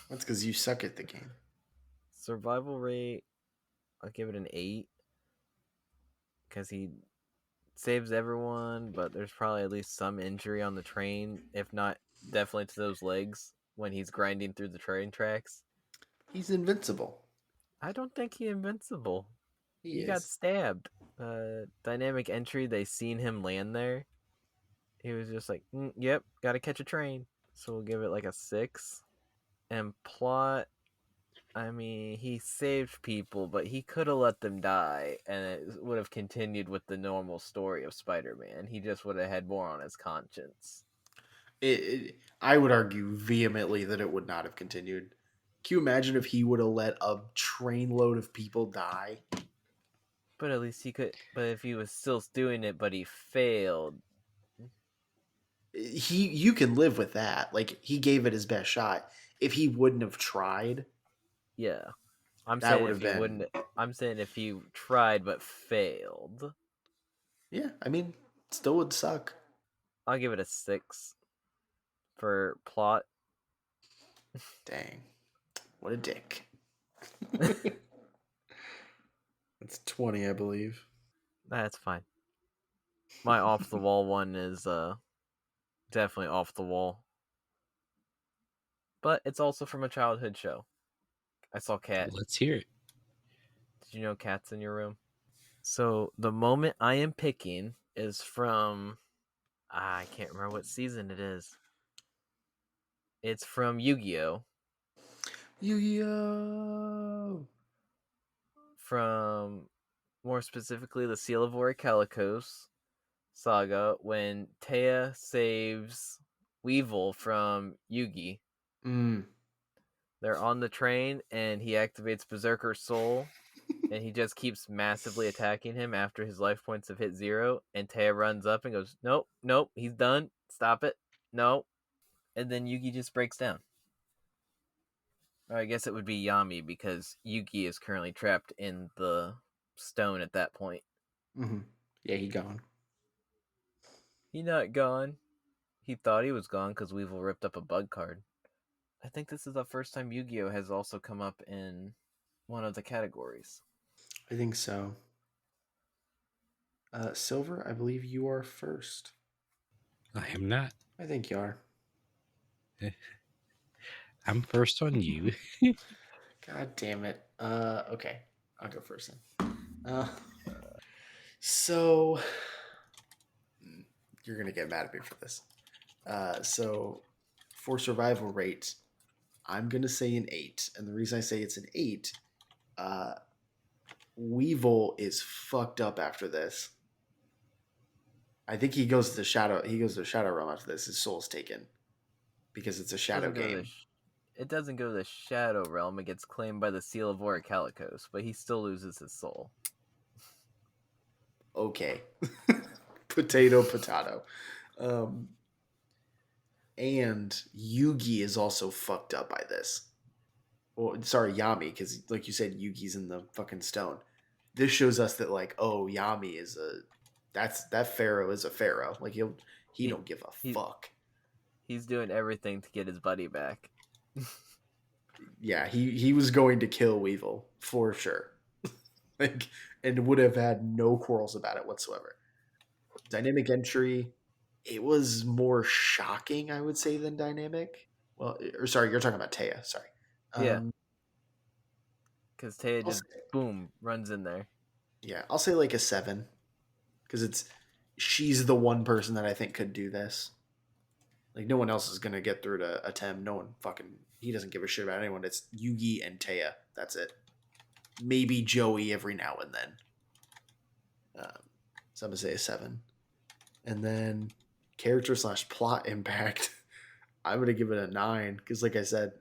[SPEAKER 1] That's because you suck at the game.
[SPEAKER 3] Survival rate, I'll give it an 8. Because he saves everyone, but there's probably at least some injury on the train, if not definitely to those legs when he's grinding through the train tracks.
[SPEAKER 1] He's invincible.
[SPEAKER 3] I don't think he's invincible.
[SPEAKER 1] He
[SPEAKER 3] got
[SPEAKER 1] is.
[SPEAKER 3] stabbed. Dynamic entry, they seen him land there. He was just like, yep, gotta catch a train. So we'll give it like a 6. And plot, I mean, he saved people, but he could have let them die, and it would have continued with the normal story of Spider-Man. He just would have had more on his conscience.
[SPEAKER 1] I would argue vehemently that it would not have continued. Can you imagine if he would have let a trainload of people die?
[SPEAKER 3] But at least he could. But if he was still doing it, but he failed.
[SPEAKER 1] You can live with that. Like, he gave it his best shot. If he wouldn't have tried,
[SPEAKER 3] Yeah, I'm
[SPEAKER 1] that
[SPEAKER 3] saying
[SPEAKER 1] would
[SPEAKER 3] if
[SPEAKER 1] have
[SPEAKER 3] he
[SPEAKER 1] been.
[SPEAKER 3] wouldn't. I'm saying if he tried but failed.
[SPEAKER 1] Yeah, I mean, still would suck.
[SPEAKER 3] I'll give it a 6 for plot.
[SPEAKER 1] Dang. What a dick. That's 20, I believe.
[SPEAKER 3] That's fine. My off the wall one is definitely off the wall. But it's also from a childhood show. I saw Cat.
[SPEAKER 2] Let's hear it.
[SPEAKER 3] Did you know Cat's in your room? So the moment I am picking is from I can't remember what season it is. It's from Yu-Gi-Oh!
[SPEAKER 1] Yu-Gi-Oh!
[SPEAKER 3] From more specifically the Seal of Orichalcos saga when Taya saves Weevil from Yugi.
[SPEAKER 1] Mm.
[SPEAKER 3] They're on the train and he activates Berserker's Soul and he just keeps massively attacking him after his life points have hit 0 and Taya runs up and goes, nope, he's done. Stop it. No. And then Yugi just breaks down. Or I guess it would be Yami because Yugi is currently trapped in the stone at that point.
[SPEAKER 1] Mm-hmm. Yeah, he gone.
[SPEAKER 3] He not gone. He thought he was gone because Weevil ripped up a bug card. I think this is the first time Yu-Gi-Oh! Has also come up in one of the categories.
[SPEAKER 1] I think so. Silver, I believe you are first.
[SPEAKER 2] I am not.
[SPEAKER 1] I think you are.
[SPEAKER 2] I'm first on you.
[SPEAKER 1] God damn it. Okay. I'll go first then. So you're gonna get mad at me for this. So for survival rate, I'm gonna say an 8. And the reason I say it's an 8, Weevil is fucked up after this. I think he goes to the shadow. He goes to the shadow realm after this. His soul's taken because it's a shadow game.
[SPEAKER 3] It doesn't go to the Shadow Realm. It gets claimed by the Seal of Orichalcos, but he still loses his soul.
[SPEAKER 1] Okay, potato. And Yugi is also fucked up by this. well, sorry, Yami, because like you said, Yugi's in the fucking stone. This shows us that like, oh, Yami is that pharaoh is a pharaoh. Like he
[SPEAKER 3] he
[SPEAKER 1] don't give a
[SPEAKER 3] he
[SPEAKER 1] fuck.
[SPEAKER 3] he's doing everything to get his buddy back.
[SPEAKER 1] Yeah, he was going to kill Weevil for sure. Like, and would have had no quarrels about it whatsoever. Dynamic entry, it was more shocking, I would say, than dynamic. Well, or sorry, you're talking about Taya. Sorry.
[SPEAKER 3] Yeah,
[SPEAKER 1] Um,
[SPEAKER 3] because Taya
[SPEAKER 1] I'll
[SPEAKER 3] just
[SPEAKER 1] say,
[SPEAKER 3] boom runs in there.
[SPEAKER 1] yeah, I'll say like a 7 because she's the one person that I think could do this. Like no one else is gonna get through to Atem. No one fucking he doesn't give a shit about anyone. It's Yugi and Taya. That's it. Maybe Joey every now and then. So I'm gonna say a 7. And then character slash plot impact. I'm gonna give it a 9 because, like I said,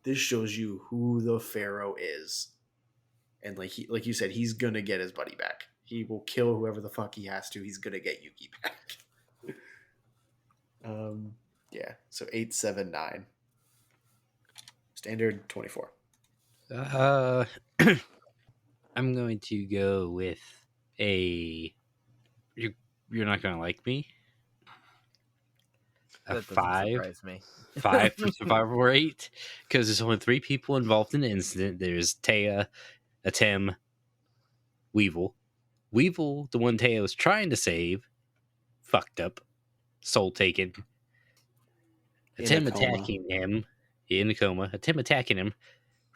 [SPEAKER 1] this shows you who the Pharaoh is, and like you said, he's gonna get his buddy back. He will kill whoever the fuck he has to. He's gonna get Yugi back. um, yeah. So 8, 7, 9. Standard 24.
[SPEAKER 2] Uh, I'm going to go with a. You're not going to like me. A
[SPEAKER 3] That doesn't
[SPEAKER 2] 5.
[SPEAKER 3] surprise me.
[SPEAKER 2] 5 for Survivor or 8 because there's only 3 people involved in the incident. There's Taya, Atem, Weevil. Weevil, the one Taya was trying to save, fucked up, soul taken.
[SPEAKER 1] In a
[SPEAKER 2] Atem
[SPEAKER 1] coma.
[SPEAKER 2] attacking him in a coma. Atem attacking him,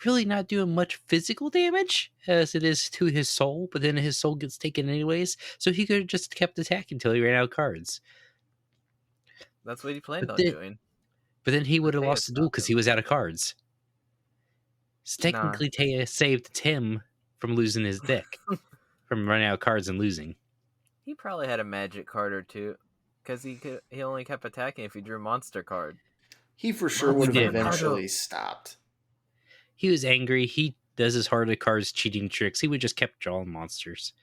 [SPEAKER 2] really not doing much physical damage as it is to his soul, but then his soul gets taken anyways, so he could have just kept attacking until he ran out of cards.
[SPEAKER 3] That's what he planned
[SPEAKER 2] But
[SPEAKER 3] on
[SPEAKER 2] then,
[SPEAKER 3] doing.
[SPEAKER 2] but then he
[SPEAKER 3] But
[SPEAKER 2] would have
[SPEAKER 3] Taya
[SPEAKER 2] lost the duel
[SPEAKER 3] stopped
[SPEAKER 2] because
[SPEAKER 3] him.
[SPEAKER 2] he was out of cards. So
[SPEAKER 3] Nah,
[SPEAKER 2] technically, Taya saved Tim from losing his deck, from running out of cards and losing.
[SPEAKER 3] he probably had a magic card or two, because he only kept attacking if he drew a monster card.
[SPEAKER 1] He for sure would
[SPEAKER 3] Monster
[SPEAKER 1] have
[SPEAKER 2] did.
[SPEAKER 1] eventually stopped.
[SPEAKER 2] He was angry. He does his heart of cards cheating tricks. He would just kept drawing monsters.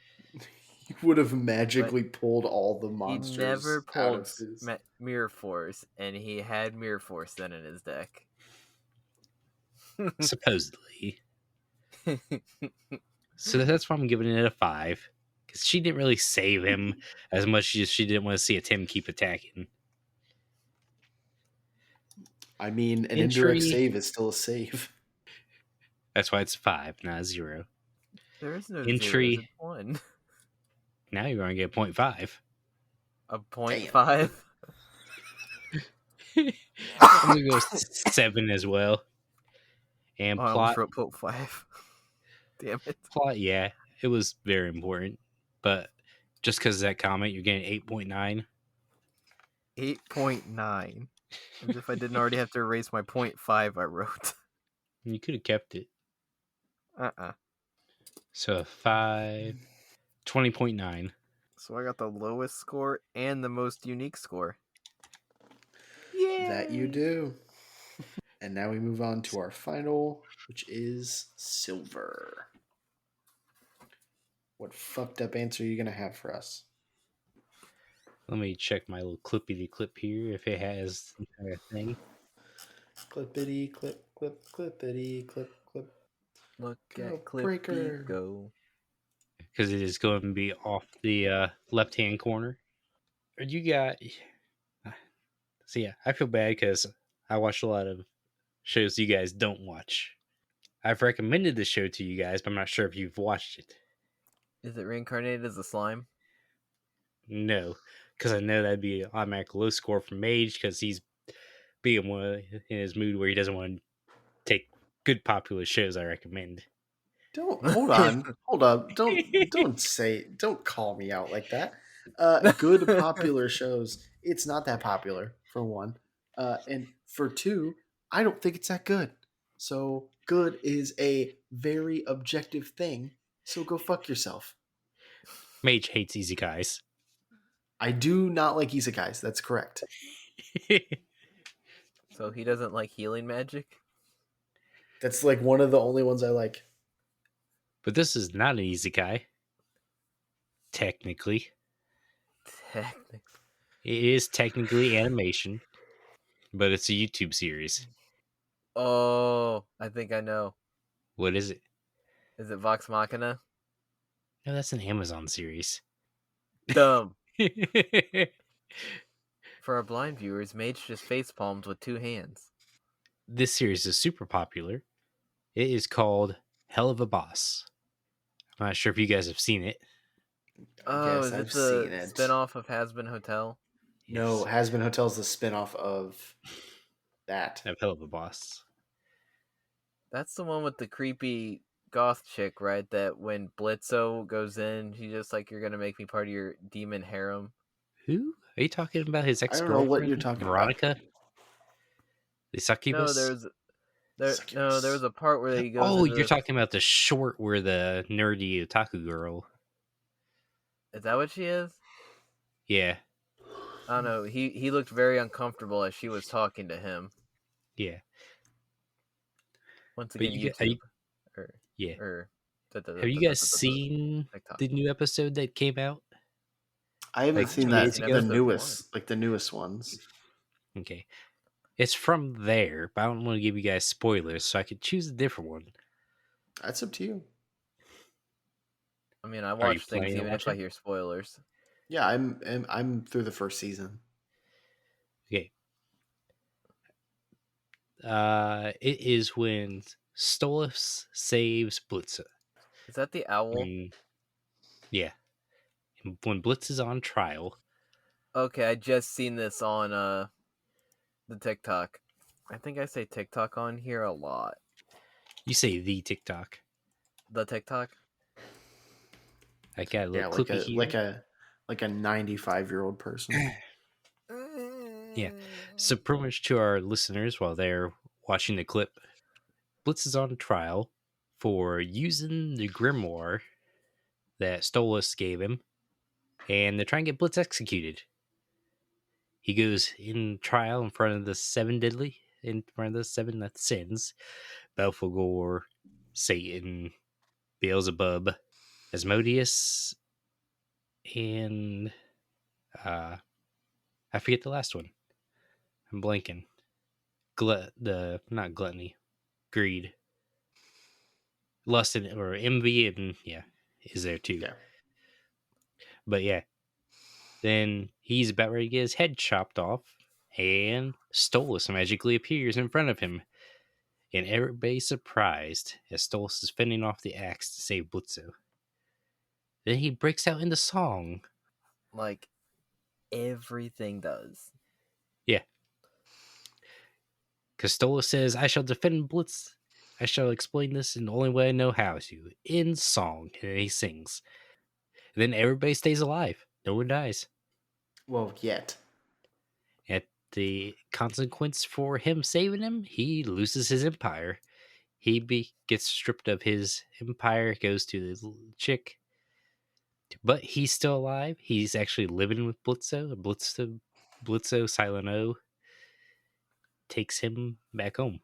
[SPEAKER 1] He would have
[SPEAKER 3] But
[SPEAKER 1] magically pulled all the
[SPEAKER 3] he never
[SPEAKER 1] monsters out
[SPEAKER 3] pulled
[SPEAKER 1] of his.
[SPEAKER 3] Mirror Force, and he had Mirror Force then in his deck.
[SPEAKER 2] Supposedly. So that's why I'm giving it a 5. Because she didn't really save him as much as she didn't want to see a Tim keep attacking.
[SPEAKER 1] I mean, an indirect
[SPEAKER 2] Entry.
[SPEAKER 1] save is still a save.
[SPEAKER 2] That's why it's 5, not a 0.
[SPEAKER 3] There is no zeros,
[SPEAKER 2] Entry.
[SPEAKER 3] it's 1.
[SPEAKER 2] Now you're going to get 0.5.
[SPEAKER 3] A
[SPEAKER 1] Damn.
[SPEAKER 3] 0.5?
[SPEAKER 2] I'm going to go 7 as well. And
[SPEAKER 3] Oh, I almost
[SPEAKER 2] plot.
[SPEAKER 3] wrote 0.5. Damn it.
[SPEAKER 2] Plot, yeah, it was very important. But just because of that comment, you're getting 8.9.
[SPEAKER 3] 8.9. As if I didn't already have to erase my 0.5 I wrote.
[SPEAKER 2] You could have kept it.
[SPEAKER 3] Uh-uh.
[SPEAKER 2] So 5. 20.9.
[SPEAKER 3] So I got the lowest score and the most unique score. Yeah.
[SPEAKER 1] That you do. And now we move on to our final, which is silver. What fucked up answer are you going to have for us?
[SPEAKER 2] Let me check my little clippity clip here if it has the entire thing.
[SPEAKER 1] Clippity, clip, clip, clippity, clip, clip.
[SPEAKER 3] Look
[SPEAKER 1] Go,
[SPEAKER 3] at Clippy
[SPEAKER 1] breaker.
[SPEAKER 3] go.
[SPEAKER 2] Because it is going to be off the left-hand corner. You got... So yeah, I feel bad because I watch a lot of shows you guys don't watch. I've recommended this show to you guys, but I'm not sure if you've watched it.
[SPEAKER 3] Is it reincarnated as a slime?
[SPEAKER 2] No, because I know that'd be an automatic low score for Mage because he's being in his mood where he doesn't want to take good popular shows I recommend.
[SPEAKER 1] Don't hold up. Don't call me out like that. Good popular shows. It's not that popular for one, and for two, I don't think it's that good. So good is a very objective thing. So go fuck yourself.
[SPEAKER 2] Mage hates easy guys.
[SPEAKER 1] I do not like isekais. That's correct.
[SPEAKER 3] So he doesn't like healing magic?
[SPEAKER 1] That's like one of the only ones I like.
[SPEAKER 2] But this is not an easy guy. Technically.
[SPEAKER 3] Technically.
[SPEAKER 2] It is technically animation, but it's a YouTube series.
[SPEAKER 3] Oh, I think I know.
[SPEAKER 2] What is it?
[SPEAKER 3] Is it Vox Machina?
[SPEAKER 2] No, that's an Amazon series.
[SPEAKER 3] Dumb. For our blind viewers, Mage just facepalmed with 2 hands.
[SPEAKER 2] This series is super popular. It is called Hell of a Boss. I'm not sure if you guys have seen it.
[SPEAKER 3] Oh,
[SPEAKER 1] Yes,
[SPEAKER 3] is it
[SPEAKER 1] I've
[SPEAKER 3] the
[SPEAKER 1] seen it.
[SPEAKER 3] spinoff of Has Been Hotel?
[SPEAKER 1] No,
[SPEAKER 2] Yes,
[SPEAKER 1] Has Been Hotel's the spinoff of that.
[SPEAKER 2] of Hell of a Boss.
[SPEAKER 3] That's the one with the creepy goth chick, right? That when Blitzo goes in, she's just like, "You're gonna make me part of your demon harem."
[SPEAKER 2] Who? Are you talking about his
[SPEAKER 1] I don't know what you're
[SPEAKER 2] ex-girlfriend,
[SPEAKER 1] talking about.
[SPEAKER 2] Veronica? The
[SPEAKER 3] No,
[SPEAKER 2] succubus?
[SPEAKER 3] there was a part where he goes
[SPEAKER 2] Oh,
[SPEAKER 3] into
[SPEAKER 2] you're
[SPEAKER 3] this.
[SPEAKER 2] talking about the short where the nerdy otaku girl.
[SPEAKER 3] Is that what she is?
[SPEAKER 2] Yeah,
[SPEAKER 3] I don't know. He looked very uncomfortable as she was talking to him.
[SPEAKER 2] yeah.
[SPEAKER 3] Once
[SPEAKER 2] But
[SPEAKER 3] again,
[SPEAKER 2] are
[SPEAKER 3] YouTube
[SPEAKER 2] you,
[SPEAKER 3] or
[SPEAKER 2] yeah.
[SPEAKER 3] or
[SPEAKER 2] Have you guys seen
[SPEAKER 3] TikTok.
[SPEAKER 2] the new episode that came out
[SPEAKER 1] I haven't
[SPEAKER 2] like
[SPEAKER 3] I
[SPEAKER 1] seen
[SPEAKER 2] two
[SPEAKER 3] haven't
[SPEAKER 2] days
[SPEAKER 1] that.
[SPEAKER 3] seen
[SPEAKER 1] The
[SPEAKER 2] ago?
[SPEAKER 3] episode 1.
[SPEAKER 1] newest, like the newest ones.
[SPEAKER 2] Okay. It's from there, but I don't want to give you guys spoilers, so I could choose a different one.
[SPEAKER 1] That's up to you.
[SPEAKER 3] I mean, I
[SPEAKER 2] Are you
[SPEAKER 3] watch things
[SPEAKER 2] planning to
[SPEAKER 3] even
[SPEAKER 2] watch
[SPEAKER 3] if I
[SPEAKER 2] it?
[SPEAKER 3] hear spoilers.
[SPEAKER 1] Yeah, I'm through the first season.
[SPEAKER 2] Okay. It is when Stolas saves Blitzer.
[SPEAKER 3] Is that the owl?
[SPEAKER 2] Yeah. When Blitz is on trial,
[SPEAKER 3] Okay, I just seen this on the TikTok. I think I say TikTok on here a lot.
[SPEAKER 2] you say the TikTok.
[SPEAKER 3] The TikTok?
[SPEAKER 2] I got a
[SPEAKER 1] Yeah,
[SPEAKER 2] little clippy here.
[SPEAKER 1] like a 95-year-old person.
[SPEAKER 2] Yeah. So pretty much to our listeners while they're watching the clip, Blitz is on trial for using the grimoire that Stolas gave him, and they're trying to get Blitz executed. He goes in trial in front of the in front of the seven sins, Belphegor, Satan, Beelzebub, Asmodeus, and I forget the last one. I'm blanking. Not gluttony, greed, lust, or envy, and yeah, is there too.
[SPEAKER 1] Yeah.
[SPEAKER 2] But yeah, then he's about ready to get his head chopped off, and Stolas magically appears in front of him, and everybody's surprised as Stolas is fending off the axe to save Blitzo. Then he breaks out into song.
[SPEAKER 3] Like everything does.
[SPEAKER 2] Yeah. Stolas says, I shall defend Blitz. I shall explain this in the only way I know how to, in song. And then he sings. And then everybody stays alive. No one dies.
[SPEAKER 1] Well, yet.
[SPEAKER 2] At the consequence for him saving him, he loses his empire. Gets stripped of his empire, goes to this little chick, but he's still alive. He's actually living with Blitzo. Blitzo Silent O takes him back home.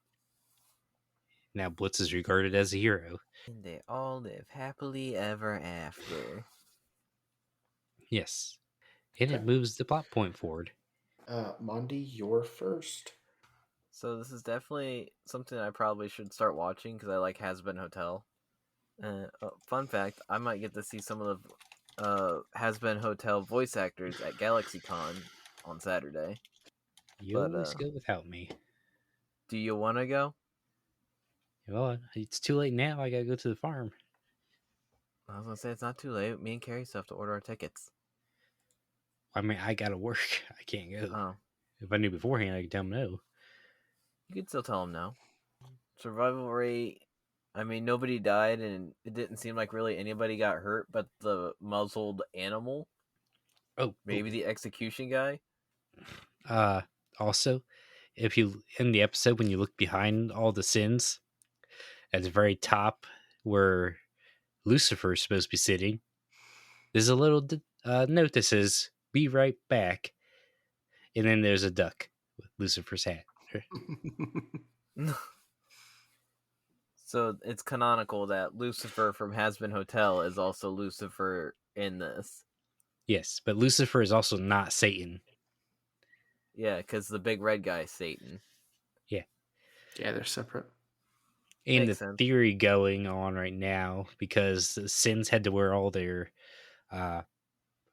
[SPEAKER 2] Now Blitz is regarded as a hero.
[SPEAKER 3] And they all live happily ever after.
[SPEAKER 2] Yes, and it
[SPEAKER 1] Okay.
[SPEAKER 2] moves the plot point forward.
[SPEAKER 1] monDe, you're first.
[SPEAKER 3] So this is definitely something I probably should start watching because I like Has Been Hotel. Fun fact: I might get to see some of the Has Been Hotel voice actors at GalaxyCon on Saturday.
[SPEAKER 2] You
[SPEAKER 3] But
[SPEAKER 2] always go without me.
[SPEAKER 3] do you want to go?
[SPEAKER 2] Well, it's too late now. I gotta go to the farm.
[SPEAKER 3] I was gonna say it's not too late. Me and Carrie still have to order our tickets.
[SPEAKER 2] I mean, I gotta work. I can't go.
[SPEAKER 3] Oh,
[SPEAKER 2] If I knew beforehand, I could tell them no.
[SPEAKER 3] you could still tell them no. Survival rate. I mean, nobody died, and it didn't seem like really anybody got hurt, but the muzzled animal.
[SPEAKER 2] Oh,
[SPEAKER 3] Maybe the execution guy.
[SPEAKER 2] Also, if you in the episode when you look behind all the sins, at the very top where Lucifer is supposed to be sitting, there's a little note that says "Be right back," and then there's a duck with Lucifer's hat.
[SPEAKER 3] So it's canonical that Lucifer from Has Been Hotel is also Lucifer in this.
[SPEAKER 2] Yes, but Lucifer is also not Satan.
[SPEAKER 3] Yeah, because the big red guy is Satan.
[SPEAKER 2] Yeah.
[SPEAKER 1] Yeah, they're separate.
[SPEAKER 2] And
[SPEAKER 3] Makes
[SPEAKER 2] the
[SPEAKER 3] sense.
[SPEAKER 2] theory going on right now, because the Sins had to wear all their uh,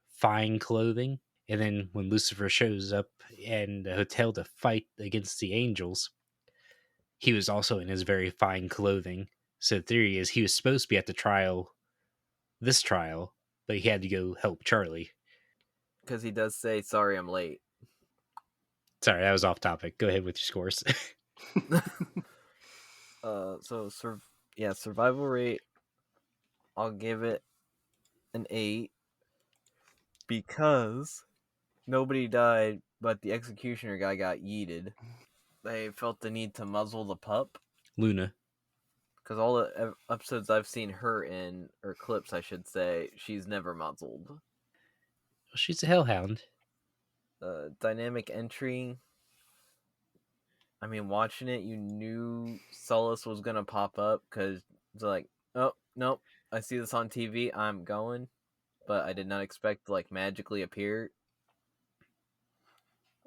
[SPEAKER 2] fine clothing, and then when Lucifer shows up in the hotel to fight against the angels, he was also in his very fine clothing. So the theory is he was supposed to be at the this trial, but he had to go help Charlie.
[SPEAKER 3] Because he does say, "Sorry, I'm late."
[SPEAKER 2] Sorry, that was off topic. Go ahead with your scores.
[SPEAKER 3] Survival rate, I'll give it an 8 because nobody died, but the executioner guy got yeeted. They felt the need to muzzle the pup
[SPEAKER 2] Luna.
[SPEAKER 3] because all the episodes I've seen her in, or clips, I should say, she's never muzzled.
[SPEAKER 2] Well, she's a hellhound.
[SPEAKER 3] Dynamic entry. I mean, watching it, you knew Solace was gonna pop up because it's like, oh nope, I see this on TV, I'm going, but I did not expect to like magically appear.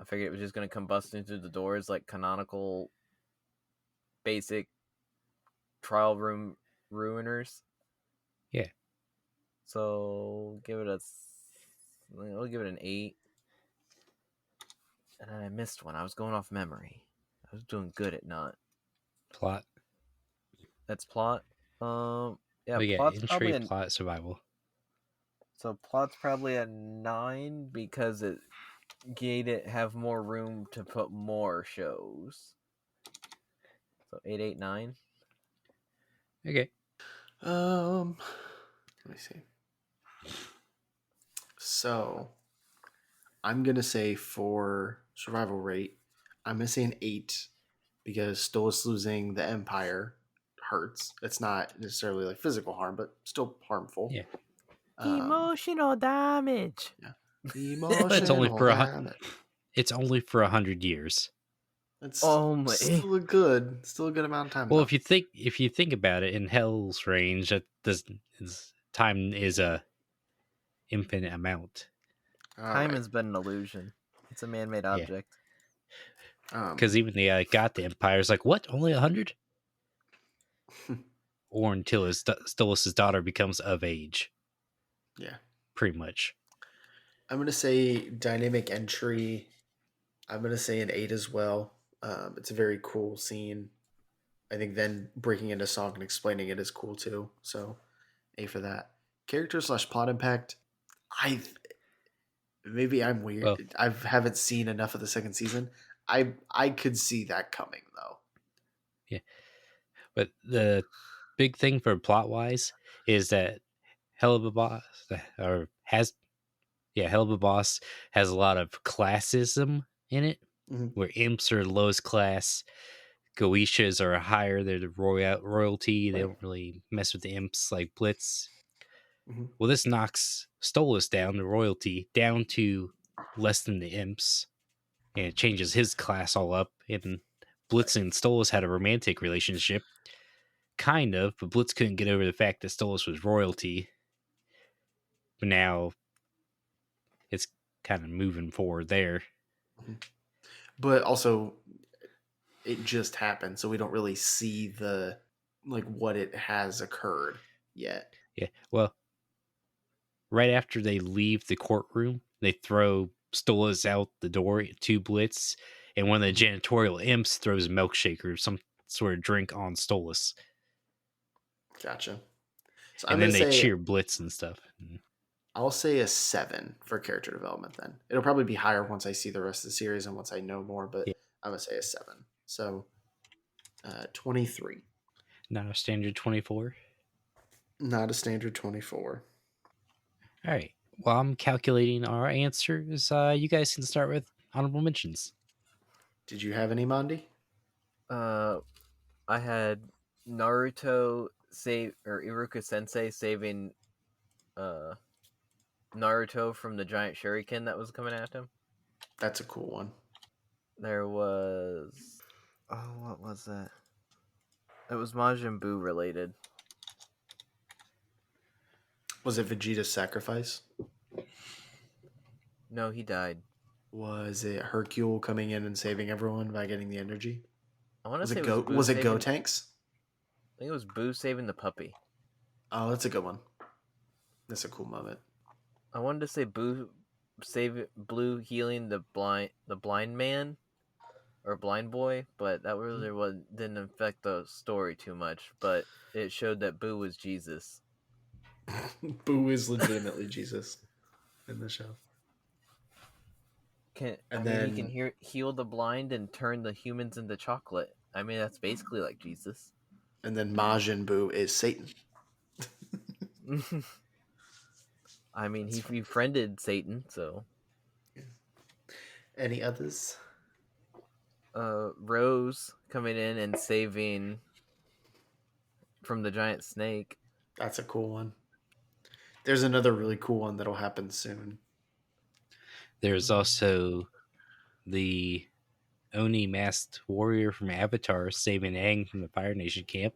[SPEAKER 3] I figured it was just gonna combust into the doors like canonical, basic trial room ruiners.
[SPEAKER 2] Yeah.
[SPEAKER 3] So I'll give it an 8. And then I missed one. I was going off memory. I was doing good at not.
[SPEAKER 2] Plot.
[SPEAKER 3] That's plot. Yeah,
[SPEAKER 2] Oh yeah,
[SPEAKER 3] plot's
[SPEAKER 2] entry,
[SPEAKER 3] probably
[SPEAKER 2] plot, survival.
[SPEAKER 3] so plot's probably a 9 because it gave it have more room to put more shows. So 8, 8, 9.
[SPEAKER 2] Okay.
[SPEAKER 1] Let me see. So I'm gonna say for survival rate, I'm gonna say an 8 because Stolas losing the Empire hurts. It's not necessarily like physical harm, but still harmful.
[SPEAKER 2] Yeah.
[SPEAKER 3] Emotional damage.
[SPEAKER 1] Yeah.
[SPEAKER 2] But it's only
[SPEAKER 1] Emotional
[SPEAKER 2] for
[SPEAKER 1] damage.
[SPEAKER 2] it's only for 100 years.
[SPEAKER 1] It's
[SPEAKER 3] Oh my.
[SPEAKER 1] still a good amount of time.
[SPEAKER 2] Well,
[SPEAKER 1] though.
[SPEAKER 2] if you think about it, in Hell's range, time is a infinite amount.
[SPEAKER 1] All
[SPEAKER 3] Time
[SPEAKER 1] right.
[SPEAKER 3] has been an illusion. It's a man-made
[SPEAKER 2] Yeah.
[SPEAKER 3] object.
[SPEAKER 2] Because even the got the Empire's like, what? Only 100? Or until Stolas' daughter becomes of age.
[SPEAKER 1] Yeah.
[SPEAKER 2] Pretty much.
[SPEAKER 1] I'm gonna say dynamic entry. I'm gonna say an 8 as well. It's a very cool scene. I think then breaking into song and explaining it is cool too. So A for that. Character slash plot impact. I maybe I'm weird.
[SPEAKER 2] Well,
[SPEAKER 1] I haven't seen enough of the second season. I could see that coming though.
[SPEAKER 2] yeah. But the big thing for plot wise is that Hell of a Boss or has Hell of a Boss has a lot of classism in it,
[SPEAKER 1] Mm-hmm.
[SPEAKER 2] where imps are the lowest class, Goetias are higher, they're the royalty, they
[SPEAKER 1] Right.
[SPEAKER 2] don't really mess with the imps like Blitz.
[SPEAKER 1] Mm-hmm.
[SPEAKER 2] Well, this knocks Stolas down, the royalty, down to less than the imps, and it changes his class all up. And Blitz
[SPEAKER 1] Right.
[SPEAKER 2] and Stolas had a romantic relationship, kind of, but Blitz couldn't get over the fact that Stolas was royalty. But now it's kind of moving forward there.
[SPEAKER 1] Mm-hmm. But also, it just happened, so we don't really see the like what it has occurred yet.
[SPEAKER 2] Yeah. Well, right after they leave the courtroom, they throw Stolas out the door to Blitz, and one of the janitorial imps throws a milkshake or some sort of drink on Stolas.
[SPEAKER 1] Gotcha. So I'm
[SPEAKER 2] And
[SPEAKER 1] gonna
[SPEAKER 2] then they
[SPEAKER 1] say
[SPEAKER 2] cheer Blitz and stuff.
[SPEAKER 1] I'll say a 7 for character development. Then it'll probably be higher once I see the rest of the series and once I know more. But
[SPEAKER 2] Yeah.
[SPEAKER 1] I'm gonna say a 7. So 23.
[SPEAKER 2] Not a standard 24.
[SPEAKER 1] Not a standard 24.
[SPEAKER 2] All right. While I'm calculating our answers, you guys can start with honorable mentions.
[SPEAKER 1] Did you have any, monDe?
[SPEAKER 3] I had Naruto save or Iruka Sensei saving Naruto from the giant shuriken that was coming at him.
[SPEAKER 1] That's a cool one.
[SPEAKER 3] There was what was that? It was Majin Buu related.
[SPEAKER 1] Was it Vegeta's sacrifice?
[SPEAKER 3] No, he died.
[SPEAKER 1] Was it Hercule coming in and saving everyone by getting the energy?
[SPEAKER 3] I want to
[SPEAKER 1] Was
[SPEAKER 3] say
[SPEAKER 1] it
[SPEAKER 3] it was
[SPEAKER 1] Go?
[SPEAKER 3] Boo
[SPEAKER 1] Was it Go
[SPEAKER 3] saving.
[SPEAKER 1] Tanks?
[SPEAKER 3] I think it was Boo saving the puppy.
[SPEAKER 1] Oh, that's a good one. That's a cool moment.
[SPEAKER 3] I wanted to say Blue healing the blind man or blind boy, but that really didn't affect the story too much. But it showed that Boo was Jesus.
[SPEAKER 1] Boo is legitimately Jesus in the show.
[SPEAKER 3] He can heal the blind and turn the humans into chocolate. I mean, that's basically like Jesus.
[SPEAKER 1] And then Majin Buu is Satan.
[SPEAKER 3] I mean, he
[SPEAKER 1] That's funny.
[SPEAKER 3] befriended Satan, so.
[SPEAKER 1] Yeah. Any others?
[SPEAKER 3] Rose coming in and saving from the giant snake.
[SPEAKER 1] That's a cool one. There's another really cool one that'll happen soon.
[SPEAKER 2] There's also the Oni masked warrior from Avatar saving Aang from the Fire Nation camp.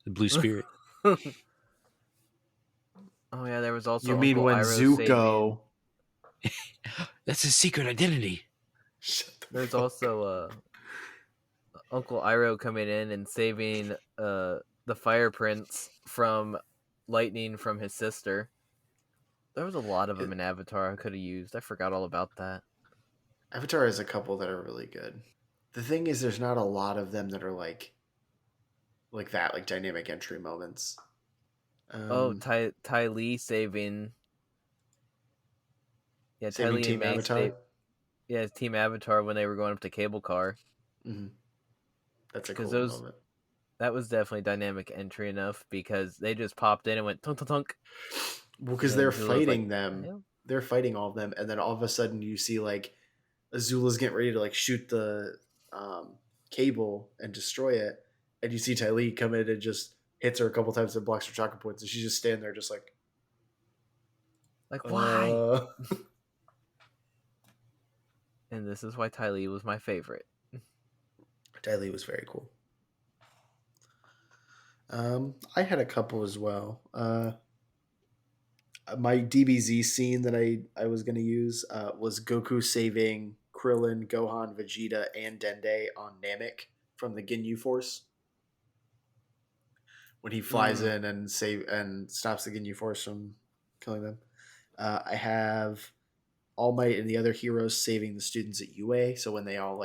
[SPEAKER 2] The Blue Spirit.
[SPEAKER 3] Oh yeah, there was also
[SPEAKER 1] You mean
[SPEAKER 3] Uncle
[SPEAKER 1] when
[SPEAKER 3] Iroh saving.
[SPEAKER 1] Zuko?
[SPEAKER 2] That's his secret identity.
[SPEAKER 3] There's also Uncle Iroh coming in and saving the Fire Prince from lightning from his sister. There was a lot of them in Avatar I could have used. I forgot all about that.
[SPEAKER 1] Avatar has a couple that are really good. The thing is, there's not a lot of them that are like that, like dynamic entry moments.
[SPEAKER 3] Ty Lee saving. Yeah, Ty
[SPEAKER 1] Saving
[SPEAKER 3] Lee and
[SPEAKER 1] Team
[SPEAKER 3] May
[SPEAKER 1] Avatar.
[SPEAKER 3] Yeah, Team Avatar when they were going up to Cable Car.
[SPEAKER 1] Mm-hmm. That's a cool moment.
[SPEAKER 3] That was definitely dynamic entry enough because they just popped in and went tunk tunk tunk.
[SPEAKER 1] Well, because they're fighting them.
[SPEAKER 3] Yeah.
[SPEAKER 1] They're fighting all of them, and then all of a sudden you see like Azula's getting ready to like shoot the cable and destroy it, and you see Ty Lee come in and just hits her a couple times and blocks her chakra points, and she's just standing there just like
[SPEAKER 3] why? And this is why Ty Lee was my favorite.
[SPEAKER 1] Ty Lee was very cool. I had a couple as well. My DBZ scene that I was going to use was Goku saving Krillin, Gohan, Vegeta, and Dende on Namek from the Ginyu Force. When he flies in and stops the Ginyu Force from killing them. I have All Might and the other heroes saving the students at UA. So when they all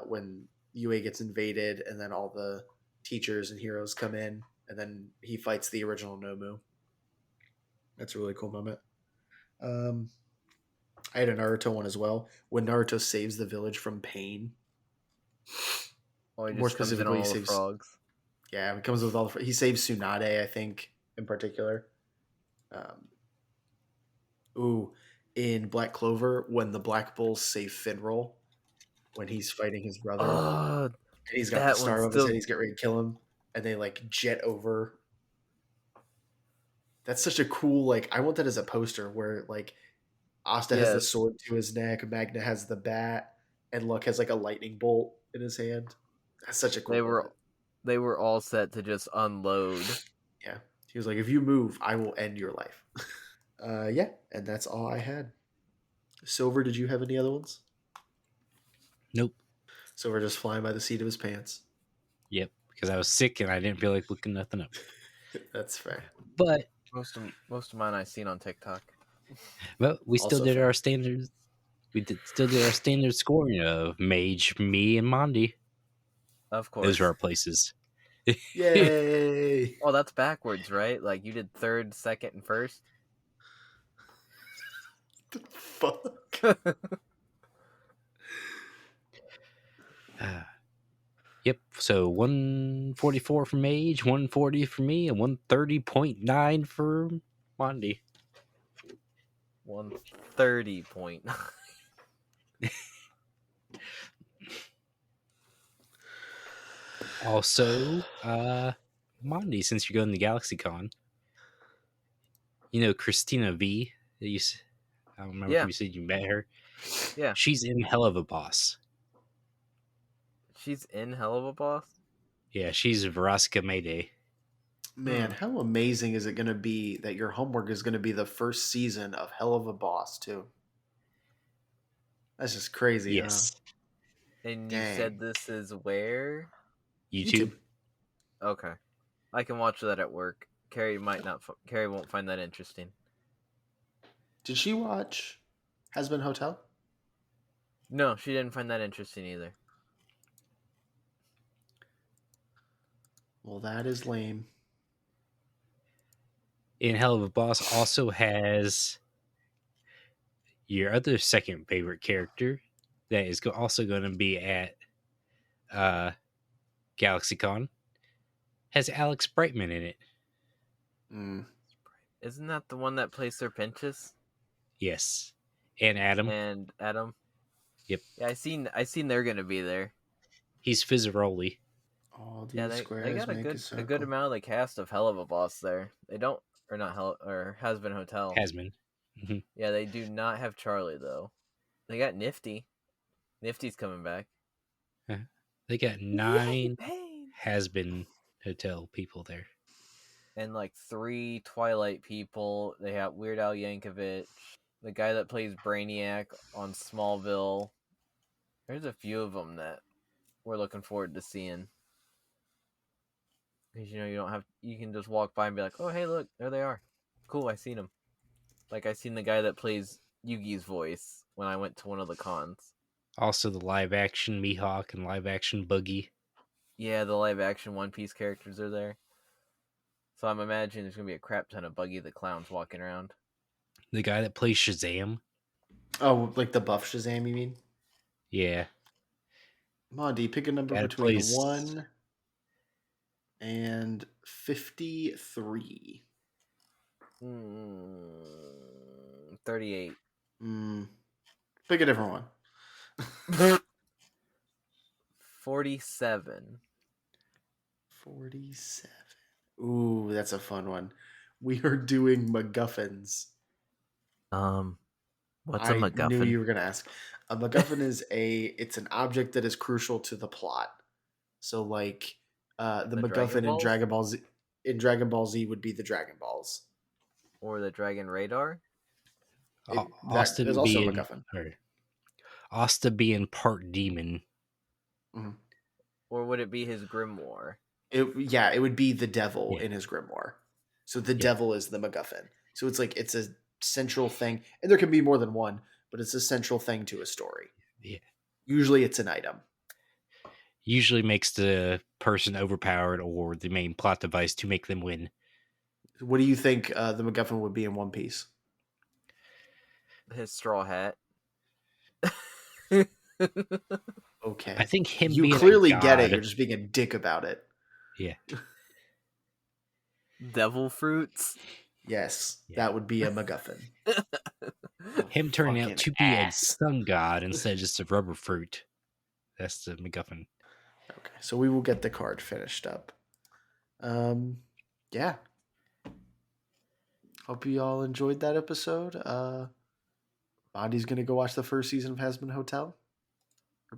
[SPEAKER 1] when UA gets invaded, and then all the teachers and heroes come in, and then he fights the original Nomu. That's a really cool moment. I had a Naruto one as well. When Naruto saves the village from pain.
[SPEAKER 3] More specifically, he saves frogs.
[SPEAKER 1] Yeah, he comes with all the. He saves Tsunade, I think, in particular. In Black Clover, when the Black Bulls save Finral, when he's fighting his brother, and he's got the star over his head, he's getting ready to kill him, and they like jet over. That's such a cool I want that as a poster where Asta has the sword to his neck, Magna has the bat, and Luck has like a lightning bolt in his hand. That's such a cool moment.
[SPEAKER 3] They were all set to just unload.
[SPEAKER 1] Yeah. He was like, if you move, I will end your life. Yeah, and that's all I had. Silver, did you have any other ones?
[SPEAKER 2] Nope.
[SPEAKER 1] Silver just flying by the seat of his pants.
[SPEAKER 2] Yep, because I was sick and I didn't feel like looking nothing up.
[SPEAKER 1] That's fair.
[SPEAKER 2] But
[SPEAKER 3] most of mine I've seen on TikTok.
[SPEAKER 2] But we still did our standards. Still did our standard scoring of Mage, me, and monDe.
[SPEAKER 3] Of course.
[SPEAKER 2] Those were our places.
[SPEAKER 1] Yay!
[SPEAKER 3] Oh, that's backwards, right? Like you did third, second, and first?
[SPEAKER 1] The fuck?
[SPEAKER 2] Yep. So 144 for Mage, 140 for me, and 130.9 for monDe.
[SPEAKER 3] 130.9.
[SPEAKER 2] Also, monDe, since you're going to GalaxyCon, you know Christina V. I don't remember if you said you met her.
[SPEAKER 3] Yeah.
[SPEAKER 2] She's in Hell of a Boss.
[SPEAKER 3] She's in Hell of a Boss?
[SPEAKER 2] Yeah, she's Vraska Mayday.
[SPEAKER 1] Man, how amazing is it going to be that your homework is going to be the first season of Hell of a Boss, too? That's just crazy,
[SPEAKER 2] yes.
[SPEAKER 1] huh?
[SPEAKER 3] And you
[SPEAKER 1] Dang.
[SPEAKER 3] said this is where?
[SPEAKER 2] YouTube.
[SPEAKER 3] Okay, I can watch that at work. Carrie might not. Carrie won't find that interesting.
[SPEAKER 1] Did she watch Hazbin Hotel?
[SPEAKER 3] No, she didn't find that interesting either.
[SPEAKER 1] Well, that is lame.
[SPEAKER 2] And Hell of a Boss also has your other second favorite character that is also going to be at GalaxyCon. Has Alex Brightman in it.
[SPEAKER 1] Mm.
[SPEAKER 3] Isn't that the one that plays Serpentis?
[SPEAKER 2] Yes. And Adam.
[SPEAKER 3] And Adam.
[SPEAKER 2] Yep.
[SPEAKER 3] Yeah, I seen they're gonna be there.
[SPEAKER 2] He's Fizzaroli.
[SPEAKER 1] All these
[SPEAKER 3] Yeah, they
[SPEAKER 1] squares
[SPEAKER 3] got a
[SPEAKER 1] make
[SPEAKER 3] good
[SPEAKER 1] circle.
[SPEAKER 3] amount of the cast of Hell of a Boss there. They don't, or not Hell, or Hazbin Hotel.
[SPEAKER 2] Hasbin. Mm-hmm.
[SPEAKER 3] Yeah, they do not have Charlie though. They got Nifty. Nifty's coming back.
[SPEAKER 2] They got 9 Hasbin Hotel people there.
[SPEAKER 3] And like 3 Twilight people. They have Weird Al Yankovic, the guy that plays Brainiac on Smallville. There's a few of them that we're looking forward to seeing. Because you can just walk by and be like, oh hey look, there they are. Cool, I seen them. Like I seen the guy that plays Yugi's voice when I went to one of the cons.
[SPEAKER 2] Also the live action Mihawk and live action Boogie.
[SPEAKER 3] Yeah, the live action One Piece characters are there. So I'm imagining there's gonna be a crap ton of Buggy the Clowns walking around.
[SPEAKER 2] The guy that plays Shazam.
[SPEAKER 1] Oh, like the buff Shazam, you mean?
[SPEAKER 2] Yeah.
[SPEAKER 1] monDe, pick a number
[SPEAKER 2] Guy that
[SPEAKER 1] between
[SPEAKER 2] plays
[SPEAKER 1] 1 and 53.
[SPEAKER 3] 38.
[SPEAKER 1] Pick a different one.
[SPEAKER 3] 47.
[SPEAKER 1] 47. Ooh, that's a fun one. We are doing MacGuffins.
[SPEAKER 3] What's a MacGuffin?
[SPEAKER 1] I knew you were going to ask. A MacGuffin is it's an object that is crucial to the plot. So like the MacGuffin in Dragon Ball Z would be the Dragon Balls.
[SPEAKER 3] Or the Dragon Radar?
[SPEAKER 1] That is also a MacGuffin.
[SPEAKER 2] Asta being part demon.
[SPEAKER 1] Mm-hmm.
[SPEAKER 3] Or would it be his grimoire?
[SPEAKER 1] It would be the devil in his grimoire. So the devil is the MacGuffin. So it's a central thing, and there can be more than one, but it's a central thing to a story.
[SPEAKER 2] Yeah.
[SPEAKER 1] Usually it's an item.
[SPEAKER 2] Usually makes the person overpowered or the main plot device to make them win.
[SPEAKER 1] What do you think the MacGuffin would be in One Piece?
[SPEAKER 3] His straw hat.
[SPEAKER 1] Okay.
[SPEAKER 2] I think him
[SPEAKER 1] you
[SPEAKER 2] being
[SPEAKER 1] clearly
[SPEAKER 2] a god,
[SPEAKER 1] get it. You're just being a dick about it.
[SPEAKER 2] Yeah.
[SPEAKER 3] Devil fruits?
[SPEAKER 1] Yes, that would be a MacGuffin.
[SPEAKER 2] Him turning out to be a
[SPEAKER 1] ass.
[SPEAKER 2] sun god instead of just a rubber fruit. That's the MacGuffin.
[SPEAKER 1] Okay, so we will get the card finished up. Yeah. Hope you all enjoyed that episode. monDe's gonna go watch the first season of Hazbin Hotel.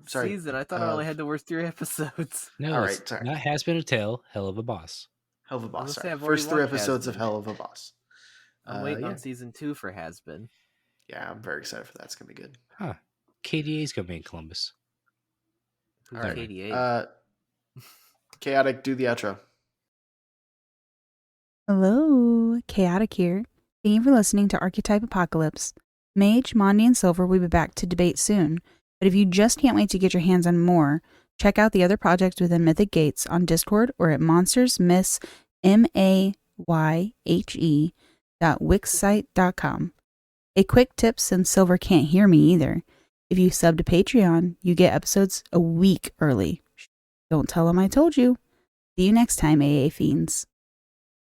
[SPEAKER 1] Sorry,
[SPEAKER 3] season? I thought I only had to watch 3 episodes.
[SPEAKER 2] No,
[SPEAKER 1] all
[SPEAKER 2] it's
[SPEAKER 1] right, sorry.
[SPEAKER 2] not Has Been a Tale, Hell of a Boss.
[SPEAKER 1] Hell of a Boss.
[SPEAKER 3] Say,
[SPEAKER 1] Sorry.
[SPEAKER 3] I've already
[SPEAKER 1] First 3
[SPEAKER 3] watched
[SPEAKER 1] episodes of
[SPEAKER 3] Hazbin.
[SPEAKER 1] Hell of a Boss.
[SPEAKER 3] I'm waiting on season 2 for Hazbin.
[SPEAKER 1] Yeah, I'm very excited for that. It's gonna be good.
[SPEAKER 2] Huh. KDA's gonna be in Columbus.
[SPEAKER 3] Who's
[SPEAKER 1] All right.
[SPEAKER 3] KDA?
[SPEAKER 1] Chaotic, do the outro.
[SPEAKER 4] Hello, Chaotic here. Thank you for listening to Archetype Apocalypse. Mage, monDe, and Silver will be back to debate soon, but if you just can't wait to get your hands on more, check out the other projects within Mythic Gates on Discord or at monstersmythe.wixsite.com. A quick tip since Silver can't hear me either. If you sub to Patreon, you get episodes a week early. Don't tell them I told you. See you next time, AA Fiends.